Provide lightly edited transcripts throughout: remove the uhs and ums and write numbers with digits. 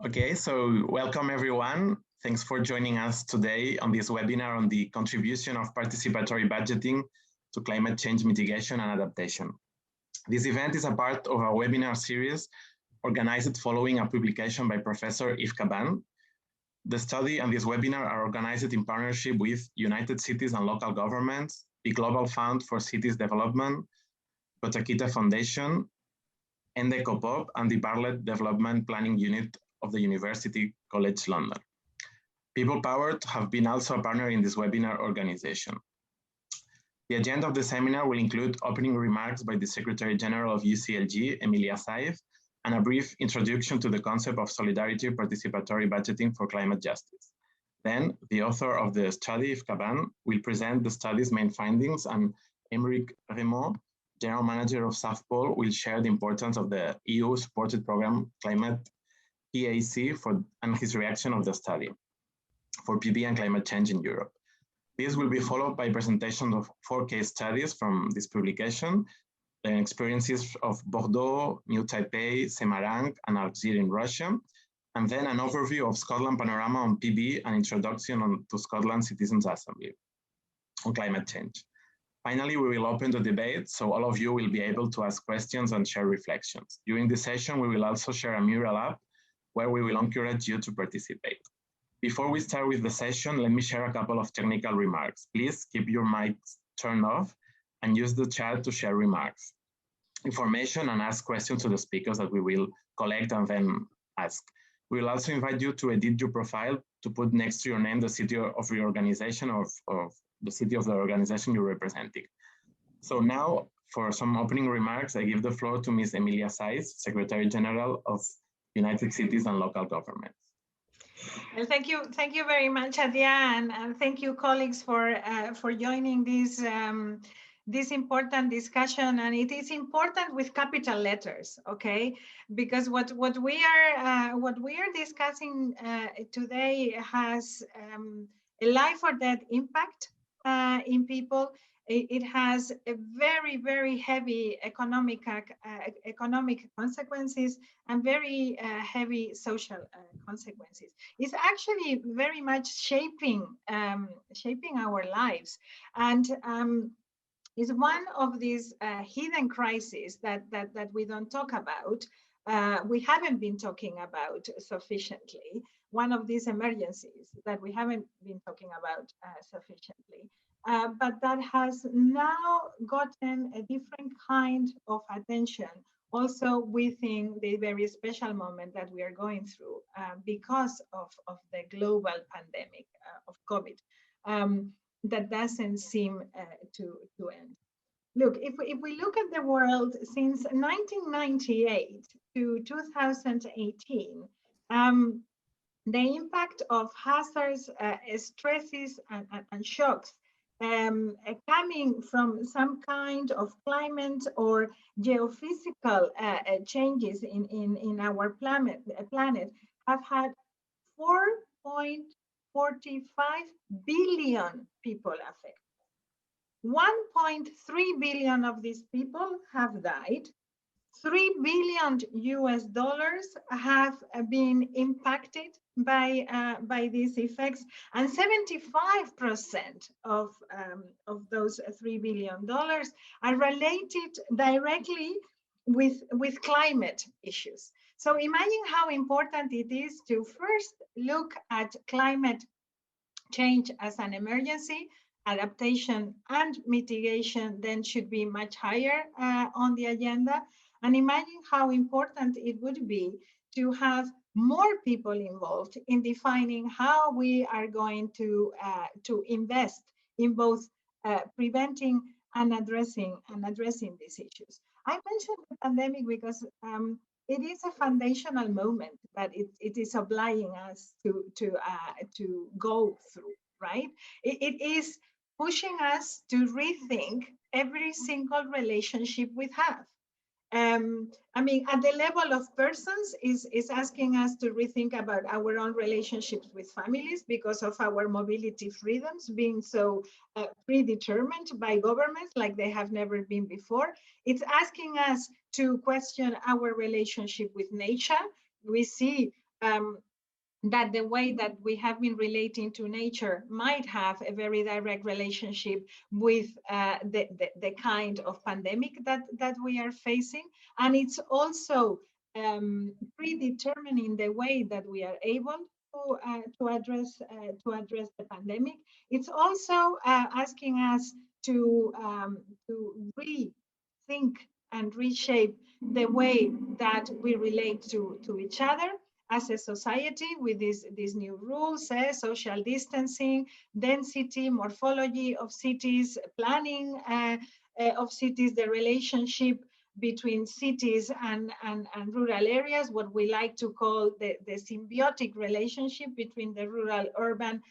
Okay, so welcome everyone. Thanks for joining us today on this webinar on the contribution of participatory budgeting to climate change mitigation and adaptation. This event is a part of a webinar series organized following a publication by Professor Yves Caban. The study and this webinar are organized in partnership with United Cities and Local Governments, the Global Fund for Cities Development, Kotakita Foundation, ECOPOP, and the Bartlett Development Planning Unit of the University College London. People Powered have been also a partner in this webinar organization. The agenda of the seminar will include opening remarks by the Secretary General of UCLG, Emilia Saif, and a brief introduction to the concept of solidarity participatory budgeting for climate justice. Then, the author of the study, Yves Caban, will present the study's main findings, and Émeric Rémond, General Manager of SAFPOL, will share the importance of the EU-supported program Climate PAC and his reaction of the study for PD and climate change in Europe. This will be followed by presentations of 4 case studies from this publication, the experiences of Bordeaux, New Taipei, Semarang, and Algiers in Russia, and then an overview of Scotland panorama on PB and introduction to Scotland Citizens Assembly on climate change. Finally, we will open the debate, so all of you will be able to ask questions and share reflections. During this session, we will also share a Mural app where we will encourage you to participate. Before we start with the session, let me share a couple of technical remarks. Please keep your mics turned off and use the chat to share remarks, information, and ask questions to the speakers that we will collect and then ask. We will also invite you to edit your profile to put next to your name the city of your organization or the city of the organization you're representing. So now, for some opening remarks, I give the floor to Ms. Emilia Saif, Secretary General of United Cities and Local Governments. Well, thank you very much, Adia, and thank you, colleagues, for joining this this important discussion. And it is important with capital letters, okay? Because what we are discussing today has a life or death impact in people. It has a very, very heavy economic consequences and very heavy social consequences. It's actually very much shaping our lives, and is one of these hidden crises that we don't talk about. We haven't been talking about sufficiently. One of these emergencies that we haven't been talking about sufficiently. But that has now gotten a different kind of attention also within the very special moment that we are going through because of the global pandemic of COVID that doesn't seem to end. Look, if we look at the world since 1998 to 2018, the impact of hazards, stresses, and shocks coming from some kind of climate or geophysical changes in our planet have had 4.45 billion people affected. 1.3 billion of these people have died. $3 billion have been impacted by these effects, and 75% of those $3 billion are related directly with climate issues. So imagine how important it is to first look at climate change as an emergency. Adaptation and mitigation then should be much higher on the agenda. And imagine how important it would be to have more people involved in defining how we are going to invest in both preventing and addressing these issues. I mentioned the pandemic because it is a foundational moment that it is obliging us to go through, right? It is pushing us to rethink every single relationship we have. I mean, at the level of persons is asking us to rethink about our own relationships with families because of our mobility freedoms being so predetermined by governments like they have never been before. It's asking us to question our relationship with nature. We see that the way that we have been relating to nature might have a very direct relationship with the kind of pandemic that we are facing. And it's also predetermining the way that we are able to address the pandemic. It's also asking us to rethink and reshape the way that we relate to each other as a society with these new rules, social distancing, density, morphology of cities, planning of cities, the relationship between cities and rural areas, what we like to call the symbiotic relationship between the rural urban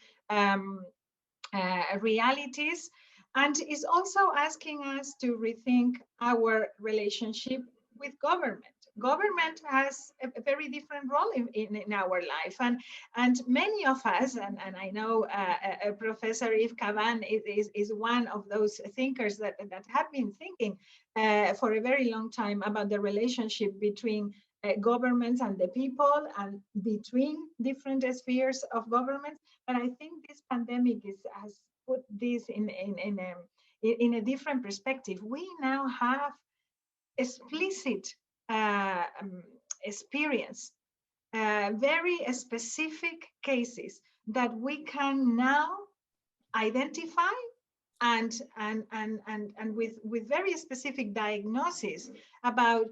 realities. And is also asking us to rethink our relationship with government. Government has a very different role in our life. And many of us, and I know Professor Yves Caban is one of those thinkers that have been thinking for a very long time about the relationship between governments and the people and between different spheres of government. But I think this pandemic has put this in a different perspective. We now have explicit experience, very specific cases that we can now identify and with very specific diagnosis about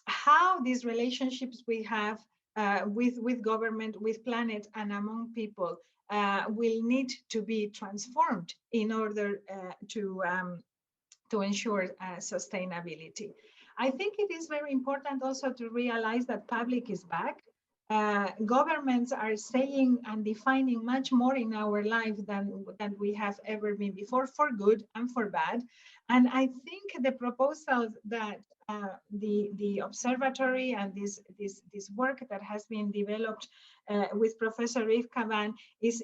how these relationships we have with government, with planet, and among people will need to be transformed in order to ensure sustainability. I think it is very important also to realize that public is back. Governments are saying and defining much more in our life than we have ever been before, for good and for bad. And I think the proposals that the observatory and this work that has been developed with Professor Yves Caban is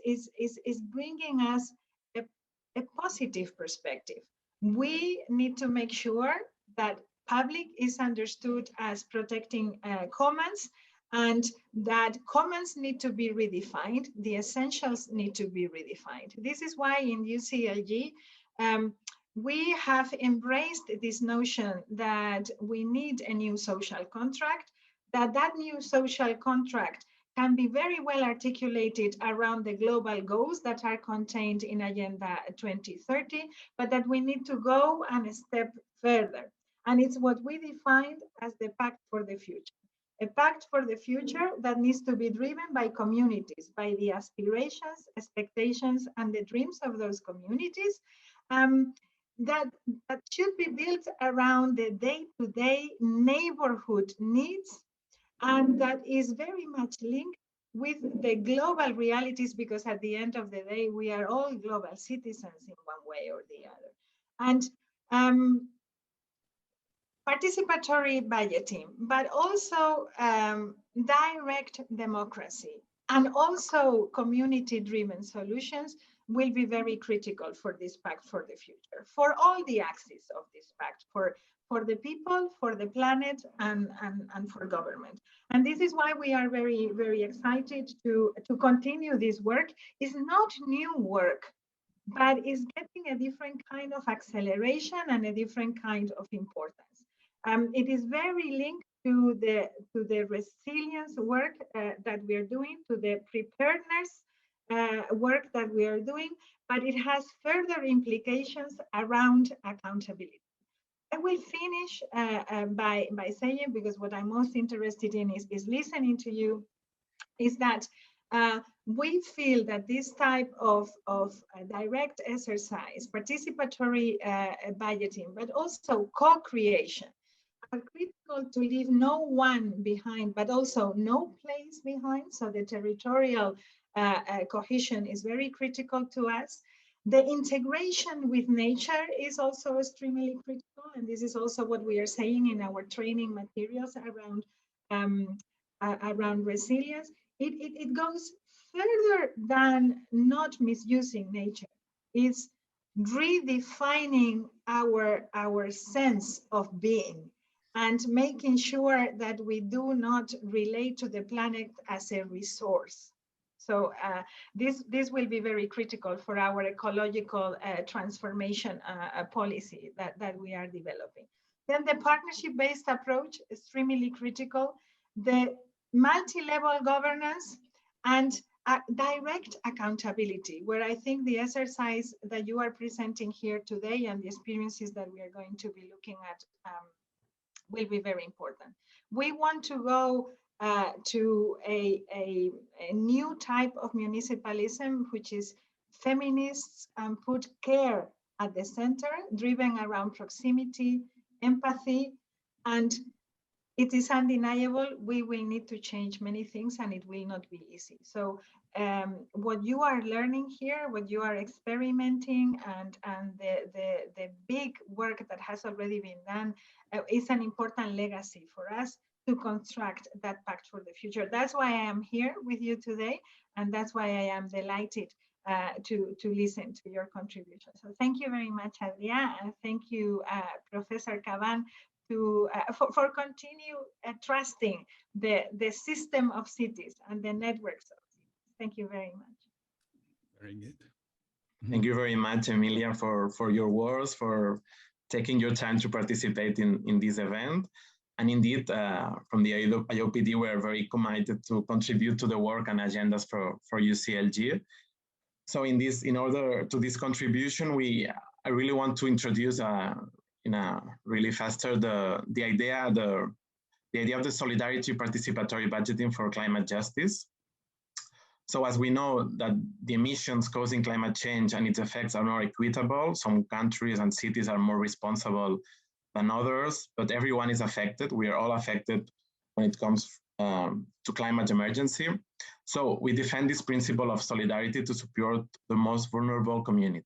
bringing us a positive perspective. We need to make sure that public is understood as protecting commons, and that commons need to be redefined. The essentials need to be redefined. This is why in UCLG, we have embraced this notion that we need a new social contract, that new social contract can be very well articulated around the global goals that are contained in Agenda 2030, but that we need to go and a step further. And it's what we defined as the Pact for the Future. A pact for the future that needs to be driven by communities, by the aspirations, expectations, and the dreams of those communities. That should be built around the day-to-day neighborhood needs, and that is very much linked with the global realities, because at the end of the day, we are all global citizens in one way or the other. And participatory budgeting, but also direct democracy and also community-driven solutions will be very critical for this pact for the future, for all the axes of this pact, for the people, for the planet, and for government. And this is why we are very, very excited to continue this work. It's not new work, but is getting a different kind of acceleration and a different kind of importance. It is very linked to the resilience work that we are doing, to the preparedness work that we are doing, but it has further implications around accountability. I will finish by saying, because what I'm most interested in is listening to you, is that we feel that this type of direct exercise, participatory budgeting, but also co-creation, are critical to leave no one behind, but also no place behind. So the territorial cohesion is very critical to us. The integration with nature is also extremely critical, and this is also what we are saying in our training materials around resilience. It goes further than not misusing nature. It's redefining our sense of being. and making sure that we do not relate to the planet as a resource. So this will be very critical for our ecological transformation policy that we are developing. Then the partnership-based approach, extremely critical. The multi-level governance and direct accountability, where I think the exercise that you are presenting here today and the experiences that we are going to be looking at will be very important. We want to go to a new type of municipalism, which is feminists and put care at the center, driven around proximity, empathy, and it is undeniable we will need to change many things and it will not be easy. So what you are learning here, what you are experimenting, and the big work that has already been done is an important legacy for us to construct that pact for the future. That's why I am here with you today, and that's why I am delighted to listen to your contribution. So thank you very much, Adrià, and thank you, Professor Caban, for continue trusting the system of cities and the networks of cities. Thank you very much. Very good. Thank you very much, Emilia, for your words, for taking your time to participate in this event. And indeed, from the IOPD, we are very committed to contribute to the work and agendas for UCLG. So in order to this contribution, I really want to introduce in a really faster the idea of the solidarity participatory budgeting for climate justice. So as we know that the emissions causing climate change and its effects are more equitable, some countries and cities are more responsible than others, but everyone is affected. We are all affected when it comes to climate emergency. So we defend this principle of solidarity to support the most vulnerable communities.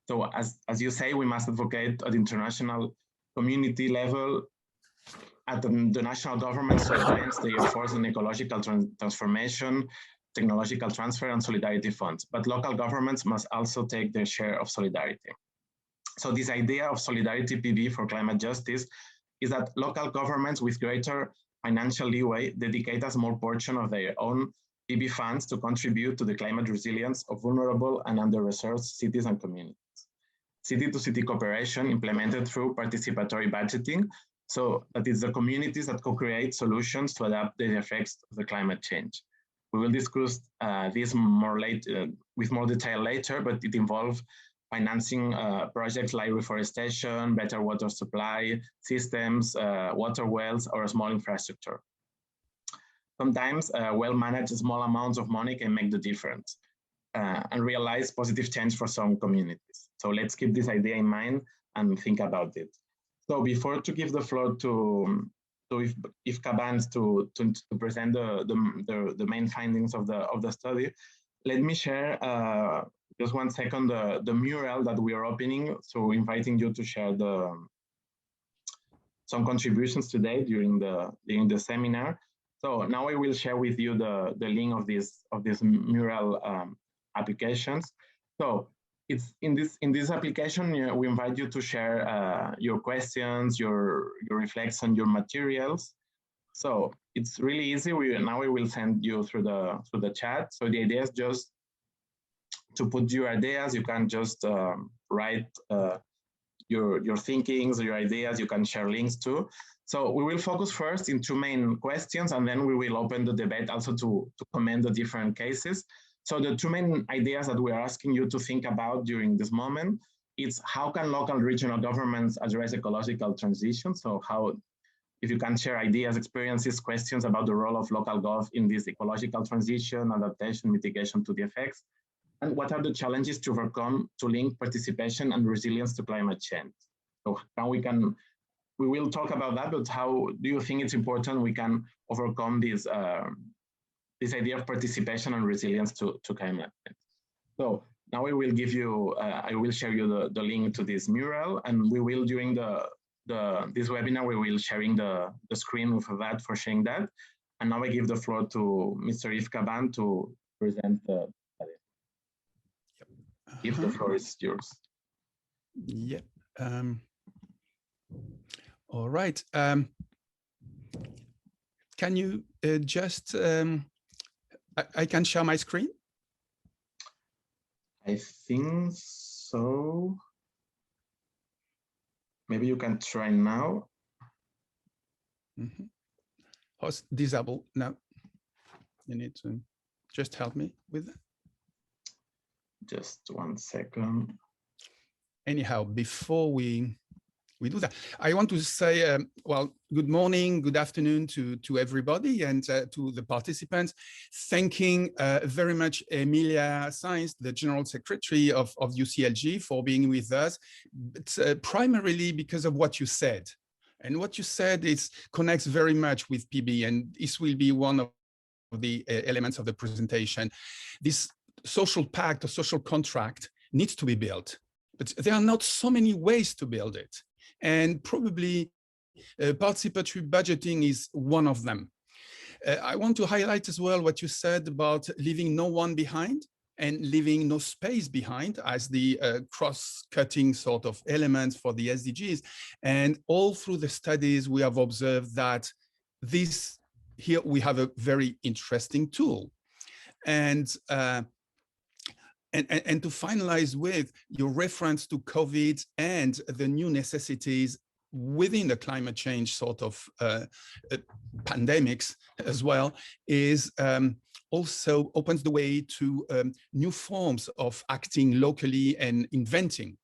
So as you say, we must advocate at the international community level, at the national governments to advance their efforts in ecological transformation, technological transfer, and solidarity funds. But local governments must also take their share of solidarity. So this idea of solidarity PB for climate justice is that local governments with greater financial leeway dedicate a small portion of their own PB funds to contribute to the climate resilience of vulnerable and under-resourced cities and communities. City-to-city cooperation implemented through participatory budgeting, so that is the communities that co-create solutions to adapt the effects of the climate change. We will discuss this with more detail later, but it involves financing projects like reforestation, better water supply systems, water wells, or a small infrastructure. Sometimes well-managed small amounts of money can make the difference and realize positive change for some communities. So let's keep this idea in mind and think about it. So before to give the floor to Yves Caban to present the main findings of the study, let me share just 1 second the mural that we are opening. So inviting you to share some contributions today during the seminar. So now I will share with you the link of this mural applications. So it's in this application, we invite you to share your questions, your reflections, your materials. So it's really easy. Now we will send you through the chat. So the idea is just to put your ideas. You can just write your thinkings, your ideas. You can share links too. So we will focus first in 2 main questions, and then we will open the debate also to comment the different cases. So the 2 main ideas that we are asking you to think about during this moment is how can local and regional governments address ecological transition? So if you can share ideas, experiences, questions about the role of local gov in this ecological transition, adaptation, mitigation to the effects, and what are the challenges to overcome to link participation and resilience to climate change? So how we will talk about that, but how do you think it's important we can overcome this idea of participation and resilience to climate change? So now I will give you, I will share you the link to this mural, and we will during this webinar, we will sharing the screen with that for sharing that. And now I give the floor to Mr. Yves Caban to present the study. If the floor is yours. Yeah. All right. Can you just, I can share my screen? I think so. Maybe you can try now. Mm-hmm. Host disable. No, you need to just help me with that. Just 1 second. Anyhow, before we do that, I want to say, well, good morning, good afternoon to everybody and to the participants. Thanking very much Emilia Sainz, the General Secretary of UCLG, for being with us, but primarily because of what you said. And what you said connects very much with PB, and this will be one of the elements of the presentation. This social pact or social contract needs to be built, but there are not so many ways to build it. And probably participatory budgeting is one of them. I want to highlight as well what you said about leaving no one behind and leaving no space behind as the cross-cutting sort of elements for the SDGs. And all through the studies, we have observed that here we have a very interesting tool. And to finalize with your reference to COVID and the new necessities within the climate change sort of pandemics as well, is also opens the way to new forms of acting locally and innovating.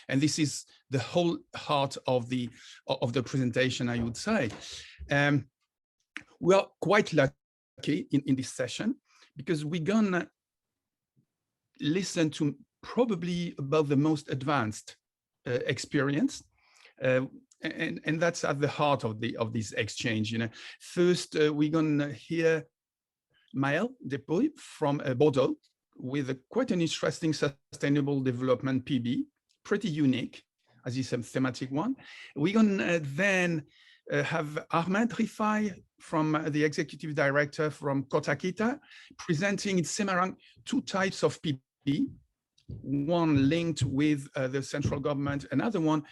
And this is the whole heart of the presentation, I would say. We are quite lucky in this session because we're gonna listen to probably about the most advanced experience, and that's at the heart of this exchange. You know, first we're gonna hear Mural from Bordeaux with quite an interesting sustainable development PB, pretty unique as is a thematic one. We're gonna then have Ahmed Rifai from the executive director from Kotakita, presenting in Semarang 2 types of PB, one linked with the central government, another one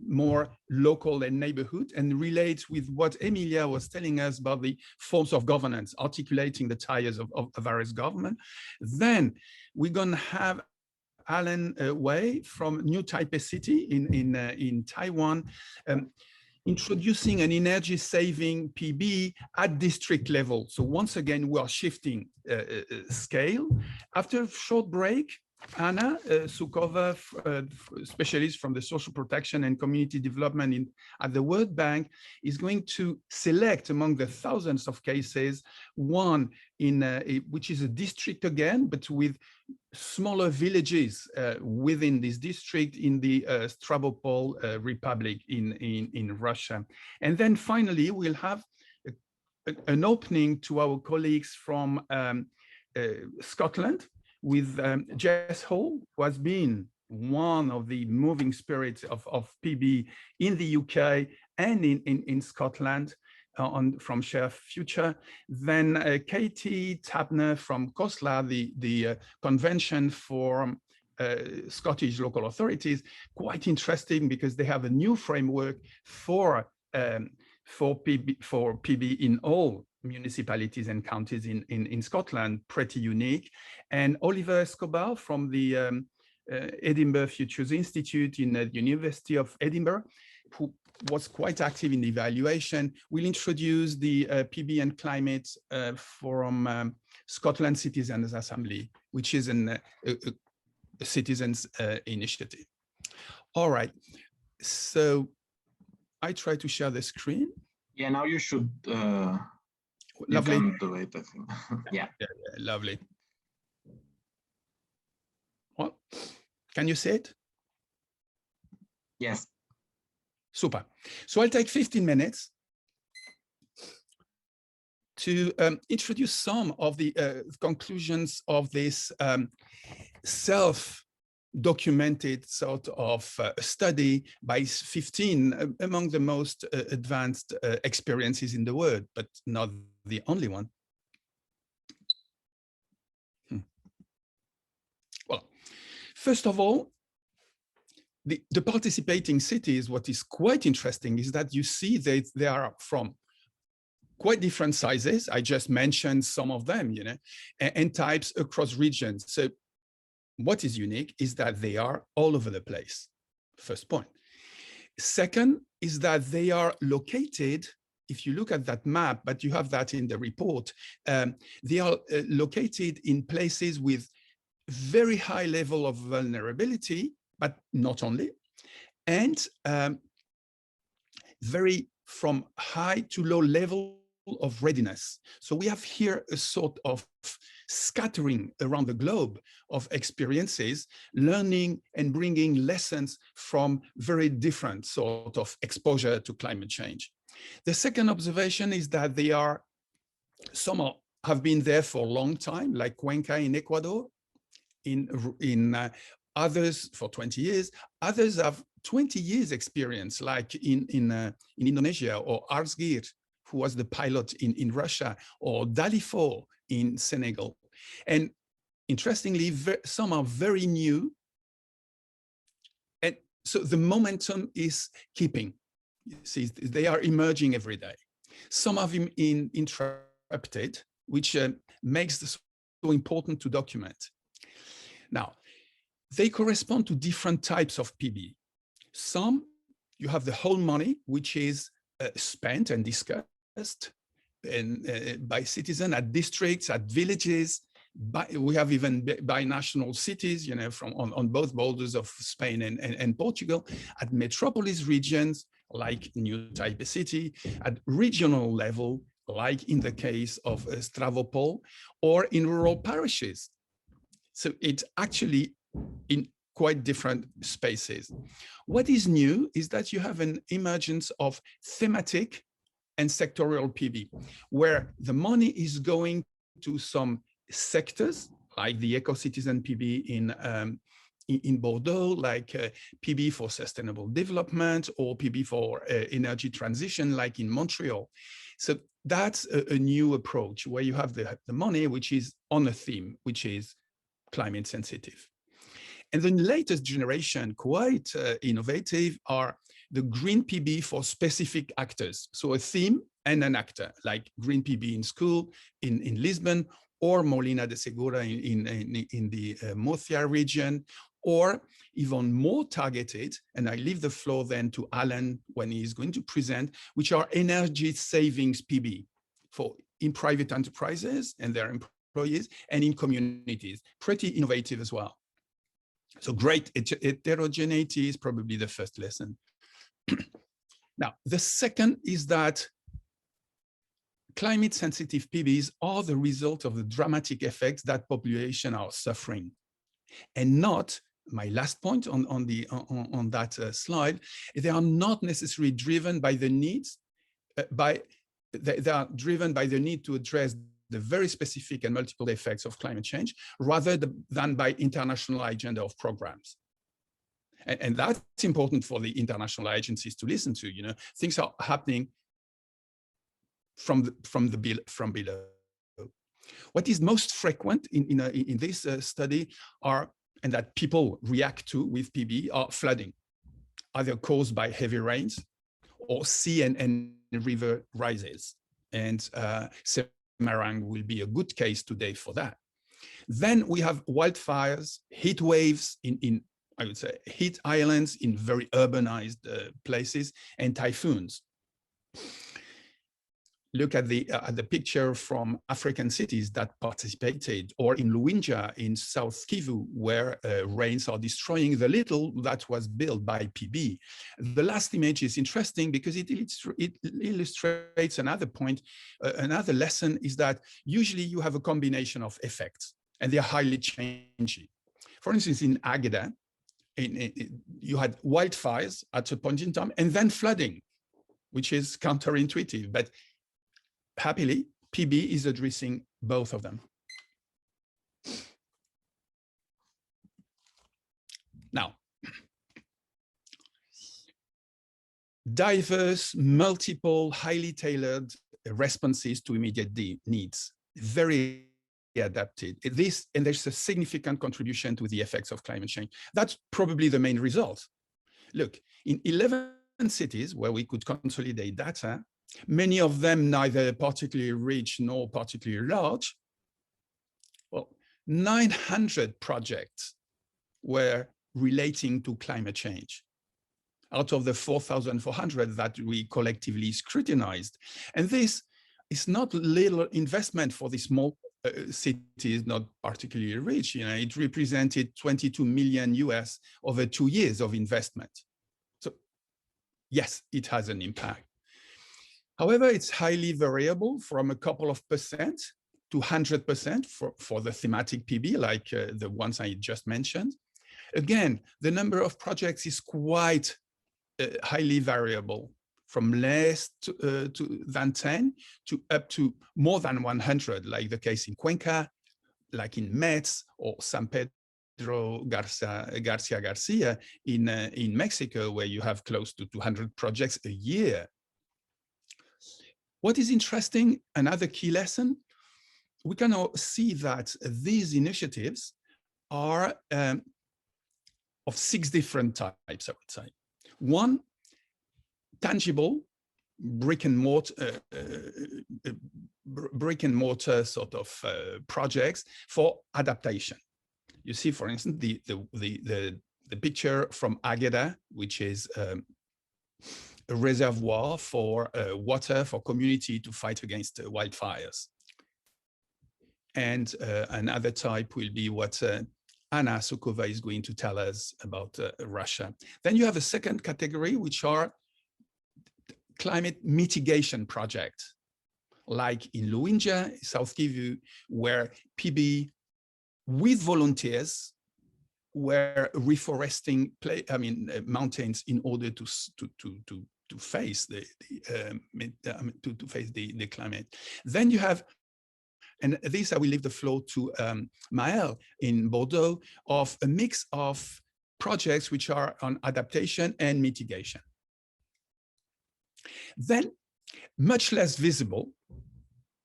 more local and neighborhood, and relates with what Emilia was telling us about the forms of governance, articulating the ties of various government. Then we're going to have Alan Wei from New Taipei City in Taiwan, introducing an energy saving PB at district level. So once again, we are shifting scale. After a short break, Anna Sukova, specialist from the social protection and community development at the World Bank, is going to select among the thousands of cases one which is a district again, but with smaller villages within this district in the Stavropol Republic in Russia. And then finally, we'll have an opening to our colleagues from Scotland, with Jess Hall, who has been one of the moving spirits of PB in the UK and in Scotland from Share Future. Then Katie Tabner from COSLA, the Convention for Scottish Local Authorities, quite interesting because they have a new framework for PB in all municipalities and counties in Scotland, pretty unique. And Oliver Escobar from the Edinburgh Futures Institute in the University of Edinburgh, who was quite active in the evaluation, will introduce the PB and climate from Scotland Citizens Assembly, which is a citizens initiative. All right, so I try to share the screen. Yeah, now you should. Lovely. You can do it, I think. Yeah. Lovely. Well, can you see it? Yes. Super. So I'll take 15 minutes to introduce some of the conclusions of this self-documented sort of study by 15 among the most advanced experiences in the world, but not the only one. Well, first of all, the participating cities, what is quite interesting is that you see that they are from quite different sizes. I just mentioned some of them, and types across regions. So what is unique is that they are all over the place. First point. Second is that they are located, if you look at that map, but you have that in the report, they are located in places with very high level of vulnerability, but not only, and very from high to low level of readiness. So we have here a sort of scattering around the globe of experiences, learning and bringing lessons from very different sort of exposure to climate change. The second observation is that some have been there for a long time, like Cuenca in Ecuador, others for 20 years, others have 20 years experience, like in Indonesia, or Arsgir, who was the pilot in Russia, or Dalifort in Senegal. And interestingly, some are very new. And so the momentum is keeping. You see, they are emerging every day. Some of them interrupted, which makes this so important to document. Now, they correspond to different types of PB. Some, you have the whole money, which is spent and discussed by citizens at districts, at villages. We have even by national cities, from on both borders of Spain and Portugal, at metropolis regions, like New Taipei City, at regional level, like in the case of Stavropol, or in rural parishes. So it's actually in quite different spaces. What is new is that you have an emergence of thematic and sectorial PB, where the money is going to some sectors, like the eco-citizen PB in Bordeaux, like PB for sustainable development, or PB for energy transition, like in Montreal. So that's a new approach, where you have the money, which is on a theme, which is climate sensitive. And the latest generation, quite innovative, are the green PB for specific actors. So a theme and an actor, like green PB in school in Lisbon, or Molina de Segura in the Murcia region, or even more targeted, and I leave the floor then to Alan when he is going to present, which are energy savings PB in private enterprises and their employees, and in communities. Pretty innovative as well. So great heterogeneity is probably the first lesson. Now, the second is that climate sensitive PBs are the result of the dramatic effects that population are suffering, and not, my last point on that slide, they are not necessarily driven by the needs, they are driven by the need to address the very specific and multiple effects of climate change, rather than by international agenda of programs. And that's important for the international agencies to listen to. Things are happening from below. What is most frequent in this study and that people react to with PB, are flooding, either caused by heavy rains or sea and river rises. And Semarang will be a good case today for that. Then we have wildfires, heat waves I would say, heat islands in very urbanized places, and typhoons. Look at the picture from African cities that participated, or in Luinja in South Kivu, where rains are destroying the little that was built by PB. The last image is interesting because it illustrates another point. Another lesson is that usually you have a combination of effects, and they are highly changing. For instance, in Agda, you had wildfires at a point in time, and then flooding, which is counterintuitive, but happily, PB is addressing both of them. Now, diverse, multiple, highly tailored responses to immediate needs, very adapted. And there's a significant contribution to the effects of climate change. That's probably the main result. look, in 11 cities where we could consolidate data, many of them neither particularly rich nor particularly large, well, 900 projects were relating to climate change out of the 4,400 that we collectively scrutinized. And this is not little investment for the small cities, not particularly rich. You know, it represented 22 million US over 2 years of investment. So yes, it has an impact. However, it's highly variable from a couple of percent to 100% for the thematic PB, like the ones I just mentioned. Again, the number of projects is quite highly variable, from less than 10 to up to more than 100, like the case in Cuenca, like in Metz or San Pedro Garcia in Mexico, where you have close to 200 projects a year. What is interesting, another key lesson, we can all see that these initiatives are of 6 different types, I would say. One, tangible brick and mortar sort of projects for adaptation. You see, for instance, the picture from Águeda, which is a reservoir for water for community to fight against wildfires. And another type will be what Anna Sokova is going to tell us about Russia. Then you have a second category, which are climate mitigation projects, like in Luinja, South Kivu, where PB with volunteers were reforesting mountains in order to face the climate. Then you have, and this I will leave the floor to Maël in Bordeaux, of a mix of projects which are on adaptation and mitigation. Then, much less visible,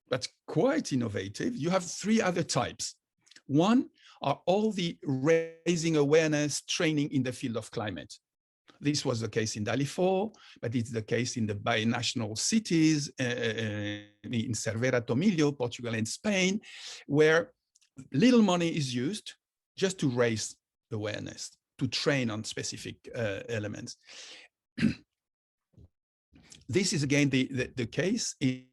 but quite innovative, you have 3 other types. One are all the raising awareness training in the field of climate. This was the case in Dalifort, but it's the case in the binational cities in Cervera, Tomillo, Portugal, and Spain, where little money is used just to raise awareness, to train on specific elements. This is again the case in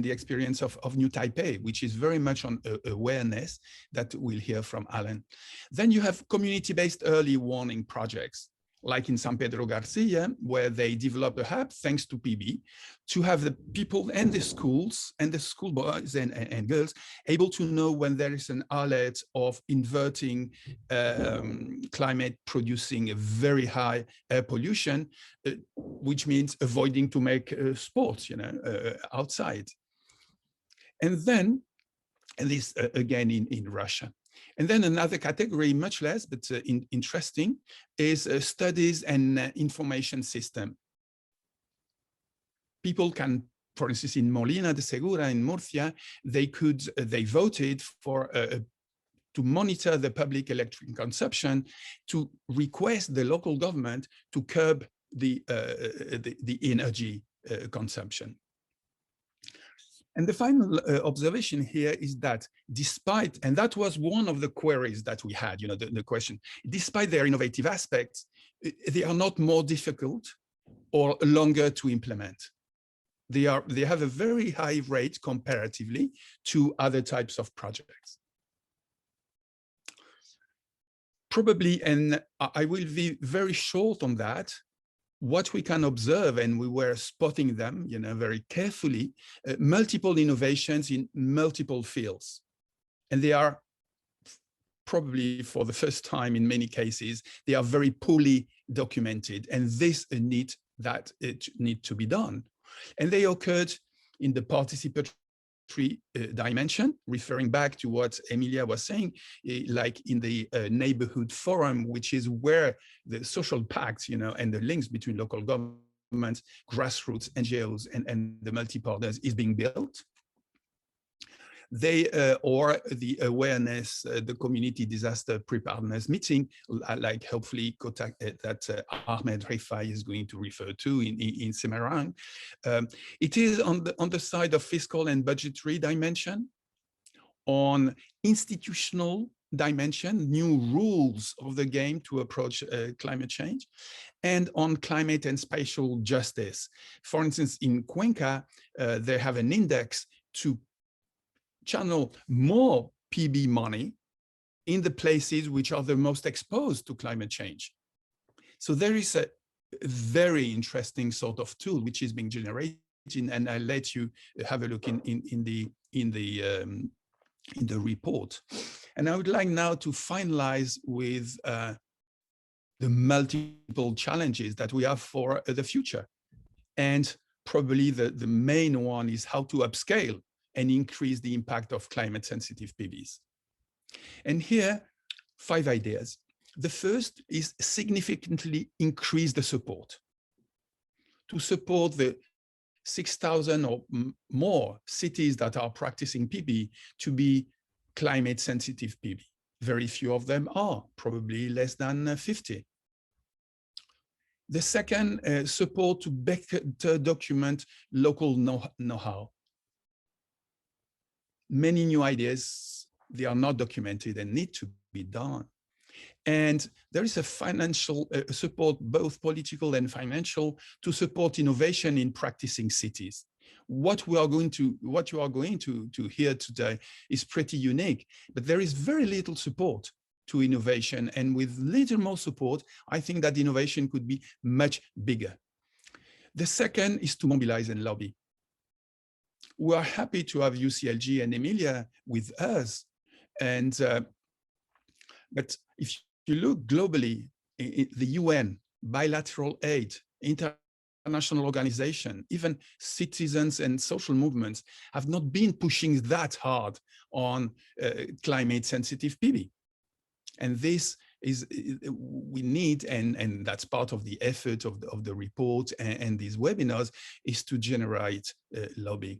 the experience of New Taipei, which is very much on awareness that we'll hear from Alan. Then you have community-based early warning projects, like in San Pedro Garcia, where they develop a hub, thanks to PB, to have the people and the schools and the school boys and girls able to know when there is an alert of inverting climate producing a very high air pollution, which means avoiding to make sports, outside. And then, and this again in Russia. And then another category, much less, but interesting, is studies and information system. People can, for instance, in Molina de Segura in Murcia, they voted for to monitor the public electric consumption, to request the local government to curb the energy consumption. And the final observation here is that despite, and that was one of the queries that we had, the question, despite their innovative aspects, they are not more difficult or longer to implement. They have a very high rate comparatively to other types of projects. Probably, and I will be very short on that, what we can observe, and we were spotting them, very carefully, multiple innovations in multiple fields. And they are probably for the first time in many cases, they are very poorly documented. And this need to be done. And they occurred in the participatory dimension, referring back to what Emilia was saying, like in the neighborhood forum, which is where the social pacts, and the links between local governments, grassroots, NGOs, and the multi-partners is being built. They or the awareness, the community disaster preparedness meeting, like hopefully that Ahmed Rifai is going to refer to in Semarang. It is on the side of fiscal and budgetary dimension, on institutional dimension, new rules of the game to approach climate change, and on climate and spatial justice. For instance, in Cuenca, they have an index to channel more PB money in the places which are the most exposed to climate change. So there is a very interesting sort of tool which is being generated, and I'll let you have a look in the report. And I would like now to finalize with the multiple challenges that we have for the future. And probably the main one is how to upscale and increase the impact of climate sensitive PBs. And here, 5 ideas. The first is significantly increase the support. To support the 6,000 or more cities that are practicing PB to be climate sensitive PB. Very few of them are, probably less than 50. The second, support to better document local know-how. Many new ideas, they are not documented and need to be done. And there is a financial support, both political and financial, to support innovation in practicing cities. What you are going to hear today is pretty unique, but there is very little support to innovation. And with little more support, I think that innovation could be much bigger. The second is to mobilize and lobby. We are happy to have UCLG and Emilia with us. And but if you look globally, the UN, bilateral aid, international organization, even citizens and social movements have not been pushing that hard on climate sensitive PB. And this is, we need, and that's part of the effort of the report and these webinars, is to generate lobbying.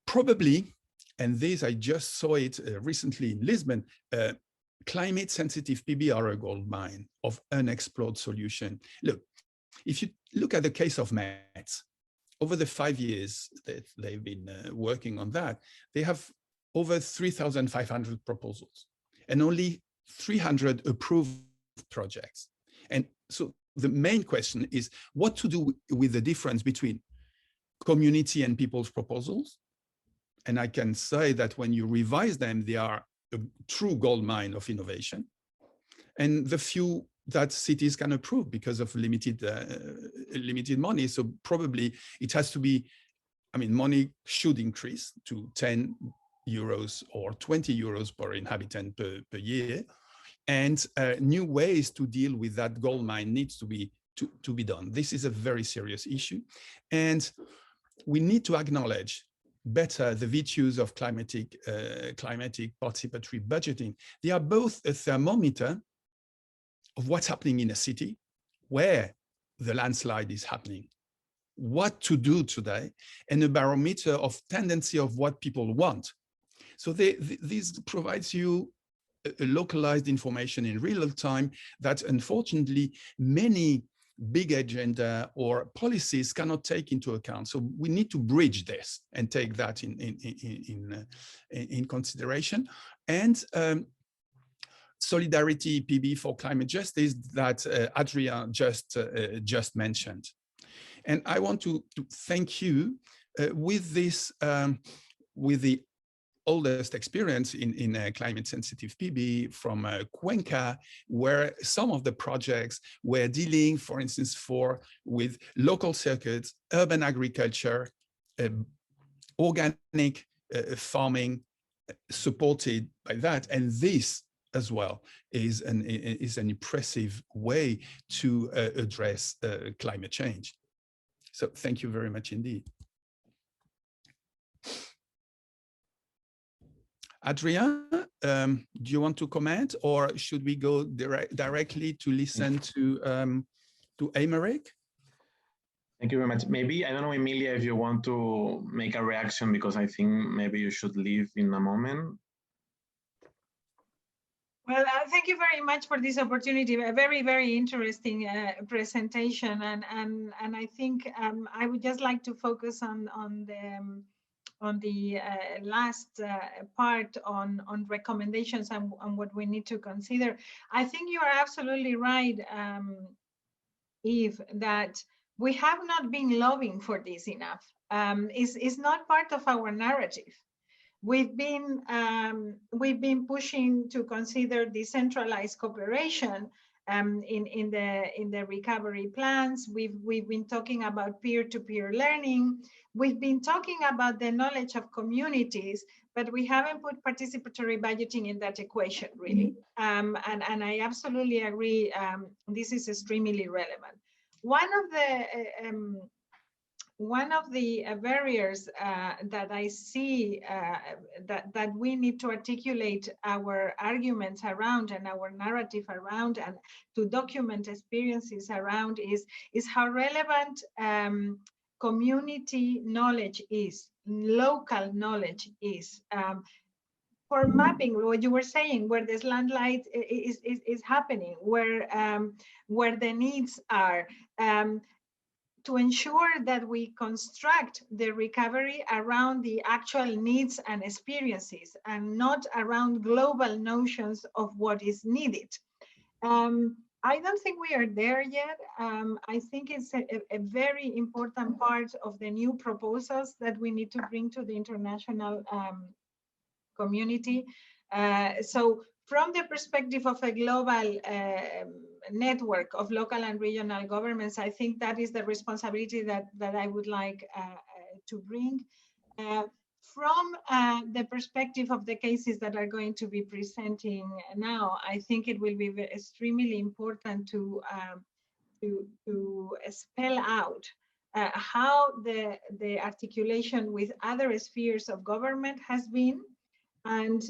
Probably, and this I just saw it recently in Lisbon, climate sensitive PB are a gold mine of unexplored solution. Look, if you look at the case of Metz, over the 5 years that they've been working on that, they have over 3,500 proposals and only 300 approved projects. And so the main question is what to do with the difference between community and people's proposals. And I can say that when you revise them, they are a true gold mine of innovation, and the few that cities can approve because of limited money. So probably it has to be, I mean, money should increase to 10 euros or 20 euros per inhabitant per year. And new ways to deal with that gold mine needs to be done. This is a very serious issue. And we need to acknowledge better the virtues of climatic participatory budgeting. They are both a thermometer of what's happening in a city, where the landslide is happening, what to do today, and a barometer of tendency of what people want. So this provides you a localized information in real time that unfortunately many big agenda or policies cannot take into account. So we need to bridge this and take that in consideration. And solidarity PB for climate justice that Adrien just mentioned. And I want to thank you with this, with the oldest experience in climate sensitive PB from Cuenca, where some of the projects were dealing, for instance, with local circuits, urban agriculture, organic farming supported by that. And this as well is an impressive way to address climate change. So thank you very much indeed. Adrien, do you want to comment, or should we go directly to listen to Aymeric? Thank you very much. Maybe, I don't know, Emilia, if you want to make a reaction, because I think maybe you should leave in a moment. Well, thank you very much for this opportunity. A very, very interesting presentation, and I think I would just like to focus on the last part on recommendations and what we need to consider. I think you are absolutely right, Eve, that we have not been lobbying for this enough. It's not part of our narrative. We've been pushing to consider decentralized cooperation in the recovery plans. We've been talking about peer-to-peer learning. We've been talking about the knowledge of communities, but we haven't put participatory budgeting in that equation, really. And I absolutely agree. This is extremely relevant. One of the barriers that I see that we need to articulate our arguments around and our narrative around and to document experiences around is how relevant community knowledge is, local knowledge is. For mapping, what you were saying, where this landlight is happening, where the needs are, to ensure that we construct the recovery around the actual needs and experiences and not around global notions of what is needed. I don't think we are there yet. I think it's a very important part of the new proposals that we need to bring to the international community. So from the perspective of a global network of local and regional governments, I think that is the responsibility that I would like to bring. From the perspective of the cases that are going to be presenting now, I think it will be extremely important to spell out how the articulation with other spheres of government has been, and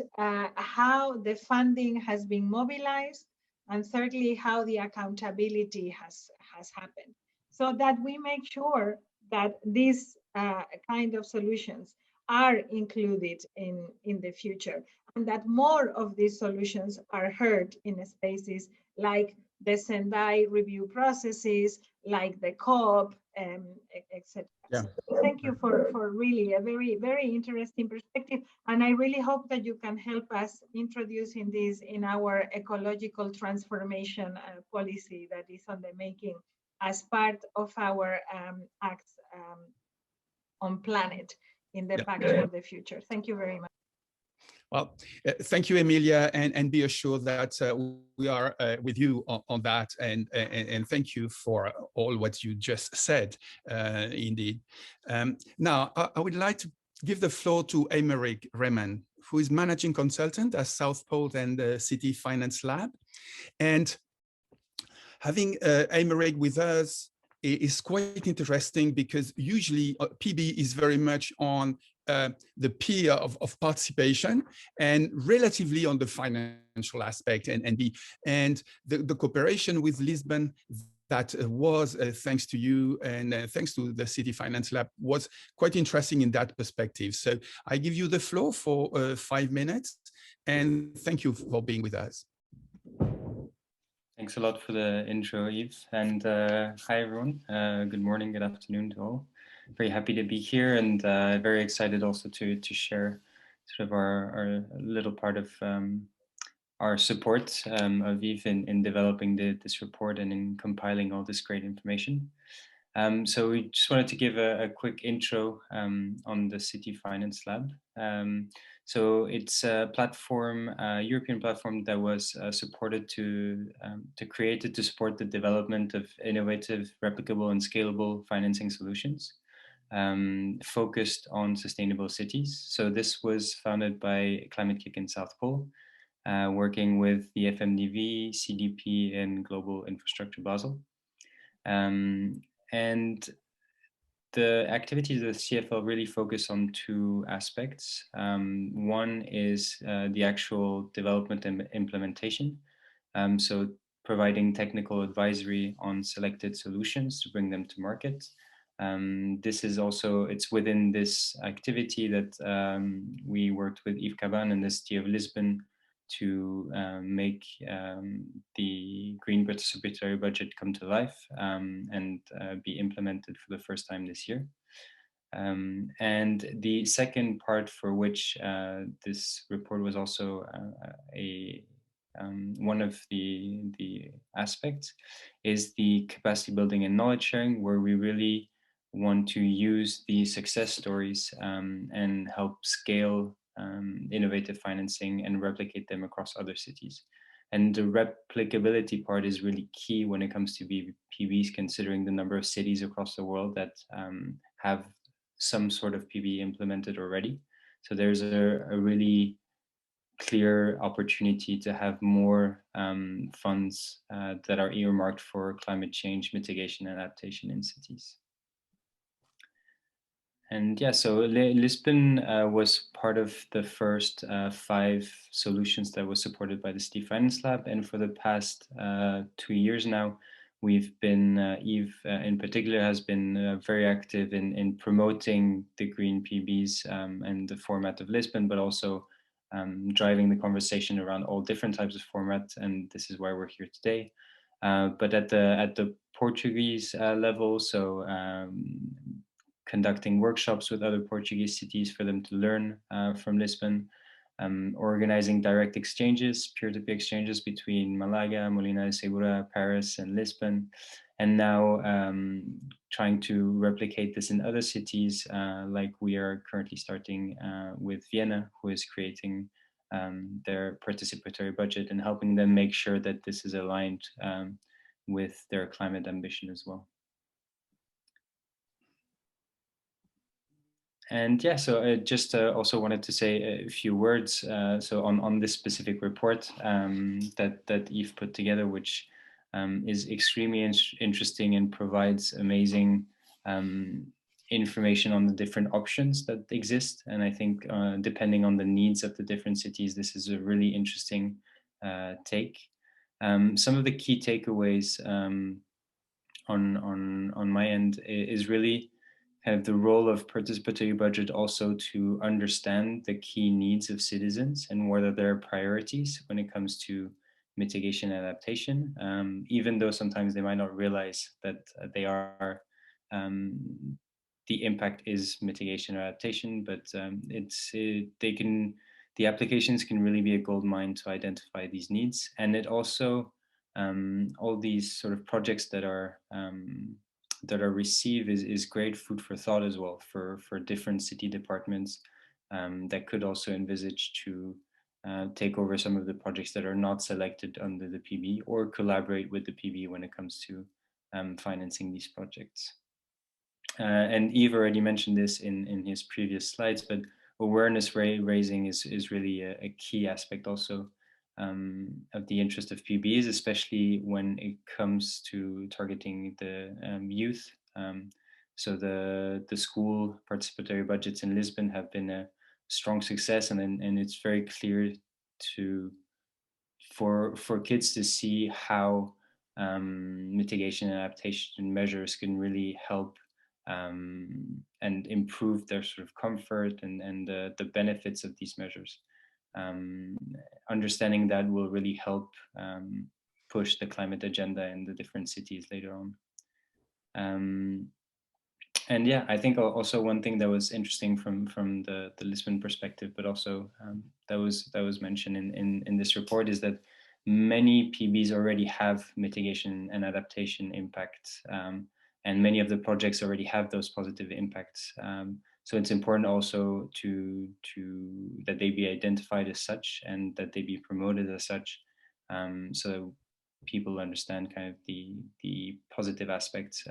how the funding has been mobilized, and thirdly, how the accountability has happened, so that we make sure that these kind of solutions are included in the future, and that more of these solutions are heard in spaces like the Sendai review processes, like the COP, etc. Yeah. So thank you for really a very, very interesting perspective. And I really hope that you can help us introducing this in our ecological transformation policy that is on the making as part of our acts on planet in the Pact for the Future. Thank you very much. Well, thank you, Emilia, and be assured that we are with you on that, and thank you for all what you just said, indeed. Now, I would like to give the floor to Aymeric Remen, who is managing consultant at South Pole and the City Finance Lab. And having Aymeric with us is quite interesting, because usually PB is very much on the peer of participation and relatively on the financial aspect, and the cooperation with Lisbon that was thanks to you and thanks to the City Finance Lab was quite interesting in that perspective. So I give you the floor for 5 minutes, and thank you for being with us. Thanks a lot for the intro, Yves, and hi everyone. Good morning, good afternoon to all. Very happy to be here, and very excited also to share sort of our little part of our support of Yves in developing this report and in compiling all this great information. So we just wanted to give a quick intro on the City Finance Lab. So it's a platform, a European platform that was supported created to support the development of innovative, replicable, and scalable financing solutions focused on sustainable cities. So this was founded by Climate Kick in South Pole, working with the FMDV, CDP, and Global Infrastructure Basel. And the activities of the CFL really focus on two aspects. One is the actual development and implementation. So providing technical advisory on selected solutions to bring them to market. This is also, it's within this activity that we worked with Yves Caban and the City of Lisbon to make the green participatory budget come to life and be implemented for the first time this year. And the second part for which this report was also one of the aspects is the capacity building and knowledge sharing, where we really want to use the success stories and help scale innovative financing and replicate them across other cities. And the replicability part is really key when it comes to PBs, considering the number of cities across the world that have some sort of PB implemented already. So there's a really clear opportunity to have more funds that are earmarked for climate change mitigation and adaptation in cities. And yeah, so Lisbon was part of the first 5 solutions that was supported by the City Finance Lab. And for the past 2 years now, we've been, Yves in particular has been very active in promoting the green PBs and the format of Lisbon, but also driving the conversation around all different types of formats. And this is why we're here today. But at the Portuguese level, so conducting workshops with other Portuguese cities for them to learn from Lisbon, organizing direct exchanges, peer-to-peer exchanges between Malaga, Molina de Segura, Paris, and Lisbon, and now trying to replicate this in other cities, like we are currently starting with Vienna, who is creating their participatory budget and helping them make sure that this is aligned with their climate ambition as well. And yeah, so I just also wanted to say a few words. So on this specific report that Yves put together, which is extremely interesting and provides amazing information on the different options that exist. And I think depending on the needs of the different cities, this is a really interesting take. Some of the key takeaways on my end is really have the role of participatory budget also to understand the key needs of citizens and what are their priorities when it comes to mitigation and adaptation, even though sometimes they might not realize that they are, the impact is mitigation or adaptation, but the applications can really be a gold mine to identify these needs. And it also, all these sort of projects that are received is great food for thought as well for different city departments that could also envisage to take over some of the projects that are not selected under the PB or collaborate with the PB when it comes to financing these projects. And Yves already mentioned this in his previous slides, but awareness raising is really a key aspect also of the interest of PBs, especially when it comes to targeting the youth. So the school participatory budgets in Lisbon have been a strong success, and it's very clear for kids to see how mitigation and adaptation measures can really help and improve their sort of comfort and the benefits of these measures. Understanding that will really help push the climate agenda in the different cities later on. And yeah, I think also one thing that was interesting from the Lisbon perspective, but also that was mentioned in this report, is that many PBs already have mitigation and adaptation impacts, and many of the projects already have those positive impacts. So it's important also to that they be identified as such and that they be promoted as such, so people understand kind of the positive aspects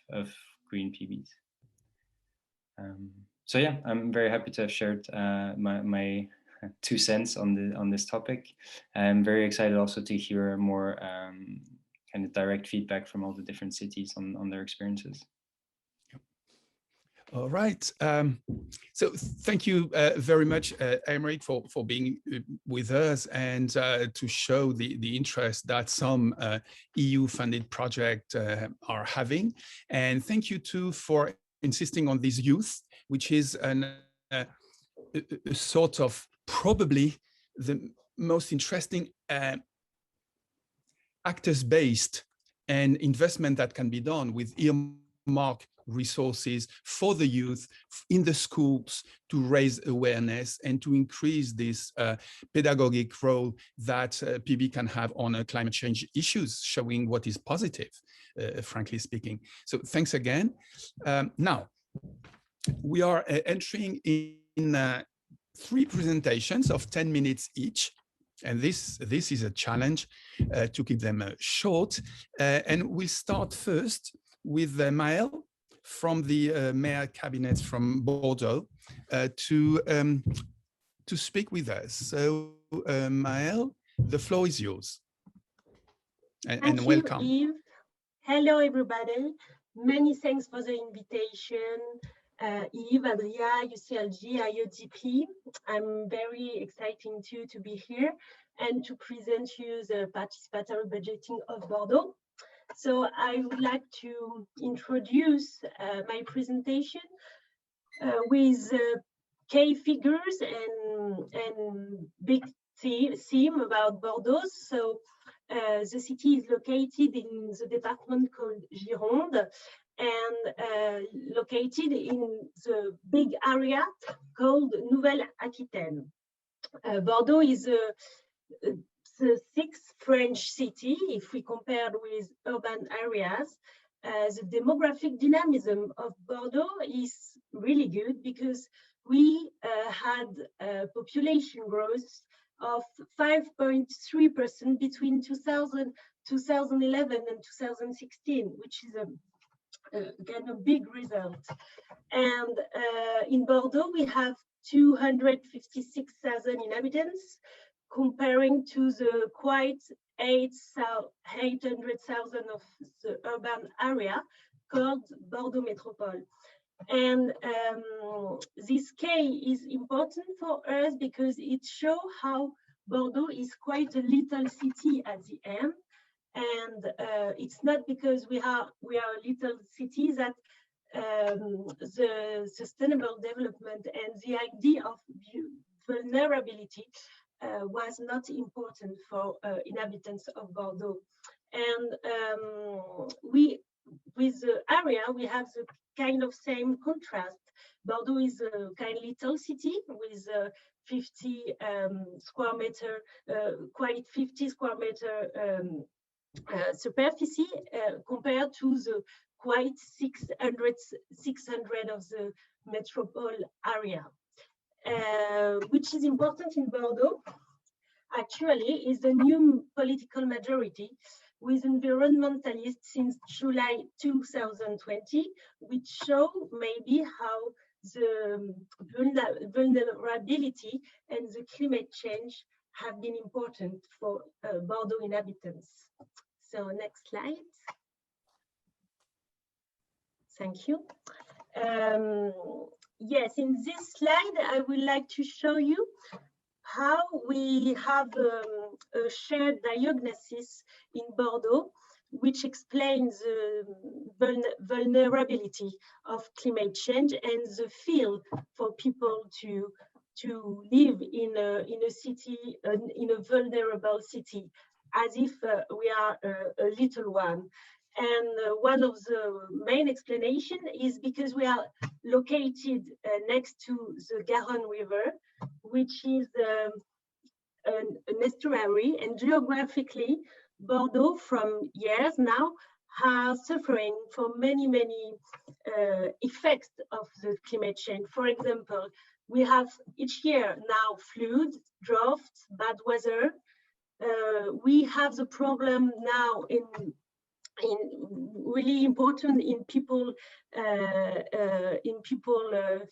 of green PBs. So yeah, I'm very happy to have shared my 2 cents on this topic. I'm very excited also to hear more kind of direct feedback from all the different cities on their experiences. All right. So thank you very much, Aymeric, for being with us and to show the interest that some EU-funded projects are having. And thank you too for insisting on this youth, which is a sort of probably the most interesting actors-based and investment that can be done with earmark resources for the youth in the schools to raise awareness and to increase this pedagogic role that PB can have on climate change issues, showing what is positive, frankly speaking. So thanks again. Now, we are entering in 3 presentations of 10 minutes each. And this is a challenge to keep them short. And we'll start first with Maël from the Mayor Cabinet from Bordeaux to speak with us. So Maël, the floor is yours. And welcome. Thank you, Yves. Hello, everybody. Many thanks for the invitation. Yves, Adria, UCLG, IODP. I'm very excited too to be here and to present you the participatory budgeting of Bordeaux. So I would like to introduce my presentation with key figures and big theme about Bordeaux. So the city is located in the department called Gironde and located in the big area called Nouvelle-Aquitaine. Bordeaux is the 6th French city if we compare with urban areas. The demographic dynamism of Bordeaux is really good because we had a population growth of 5.3% between 2011 and 2016, which is again a big result. And in Bordeaux, we have 256,000 inhabitants, comparing to the quite 800,000 of the urban area called Bordeaux Métropole. And this K is important for us because it shows how Bordeaux is quite a little city at the end. And it's not because we are a little city that the sustainable development and the idea of vulnerability was not important for inhabitants of Bordeaux. And with the area, we have the kind of same contrast. Bordeaux is a kind of little city with 50 square meter, quite 50 square meter superficie compared to the quite 600 of the metropole area. Which is important in Bordeaux, actually, is the new political majority with environmentalists since July 2020, which show maybe how the vulnerability and the climate change have been important for Bordeaux inhabitants. So next slide. Thank you. Yes, in this slide, I would like to show you how we have a shared diagnosis in Bordeaux, which explains the vulnerability of climate change and the feel for people to live in a city, in a vulnerable city, as if we are a little one. And one of the main explanation is because we are located next to the Garonne River, which is an estuary, and geographically, Bordeaux from years now are suffering from many effects of the climate change. For example, we have each year now floods, droughts, bad weather. We have the problem now in really important in people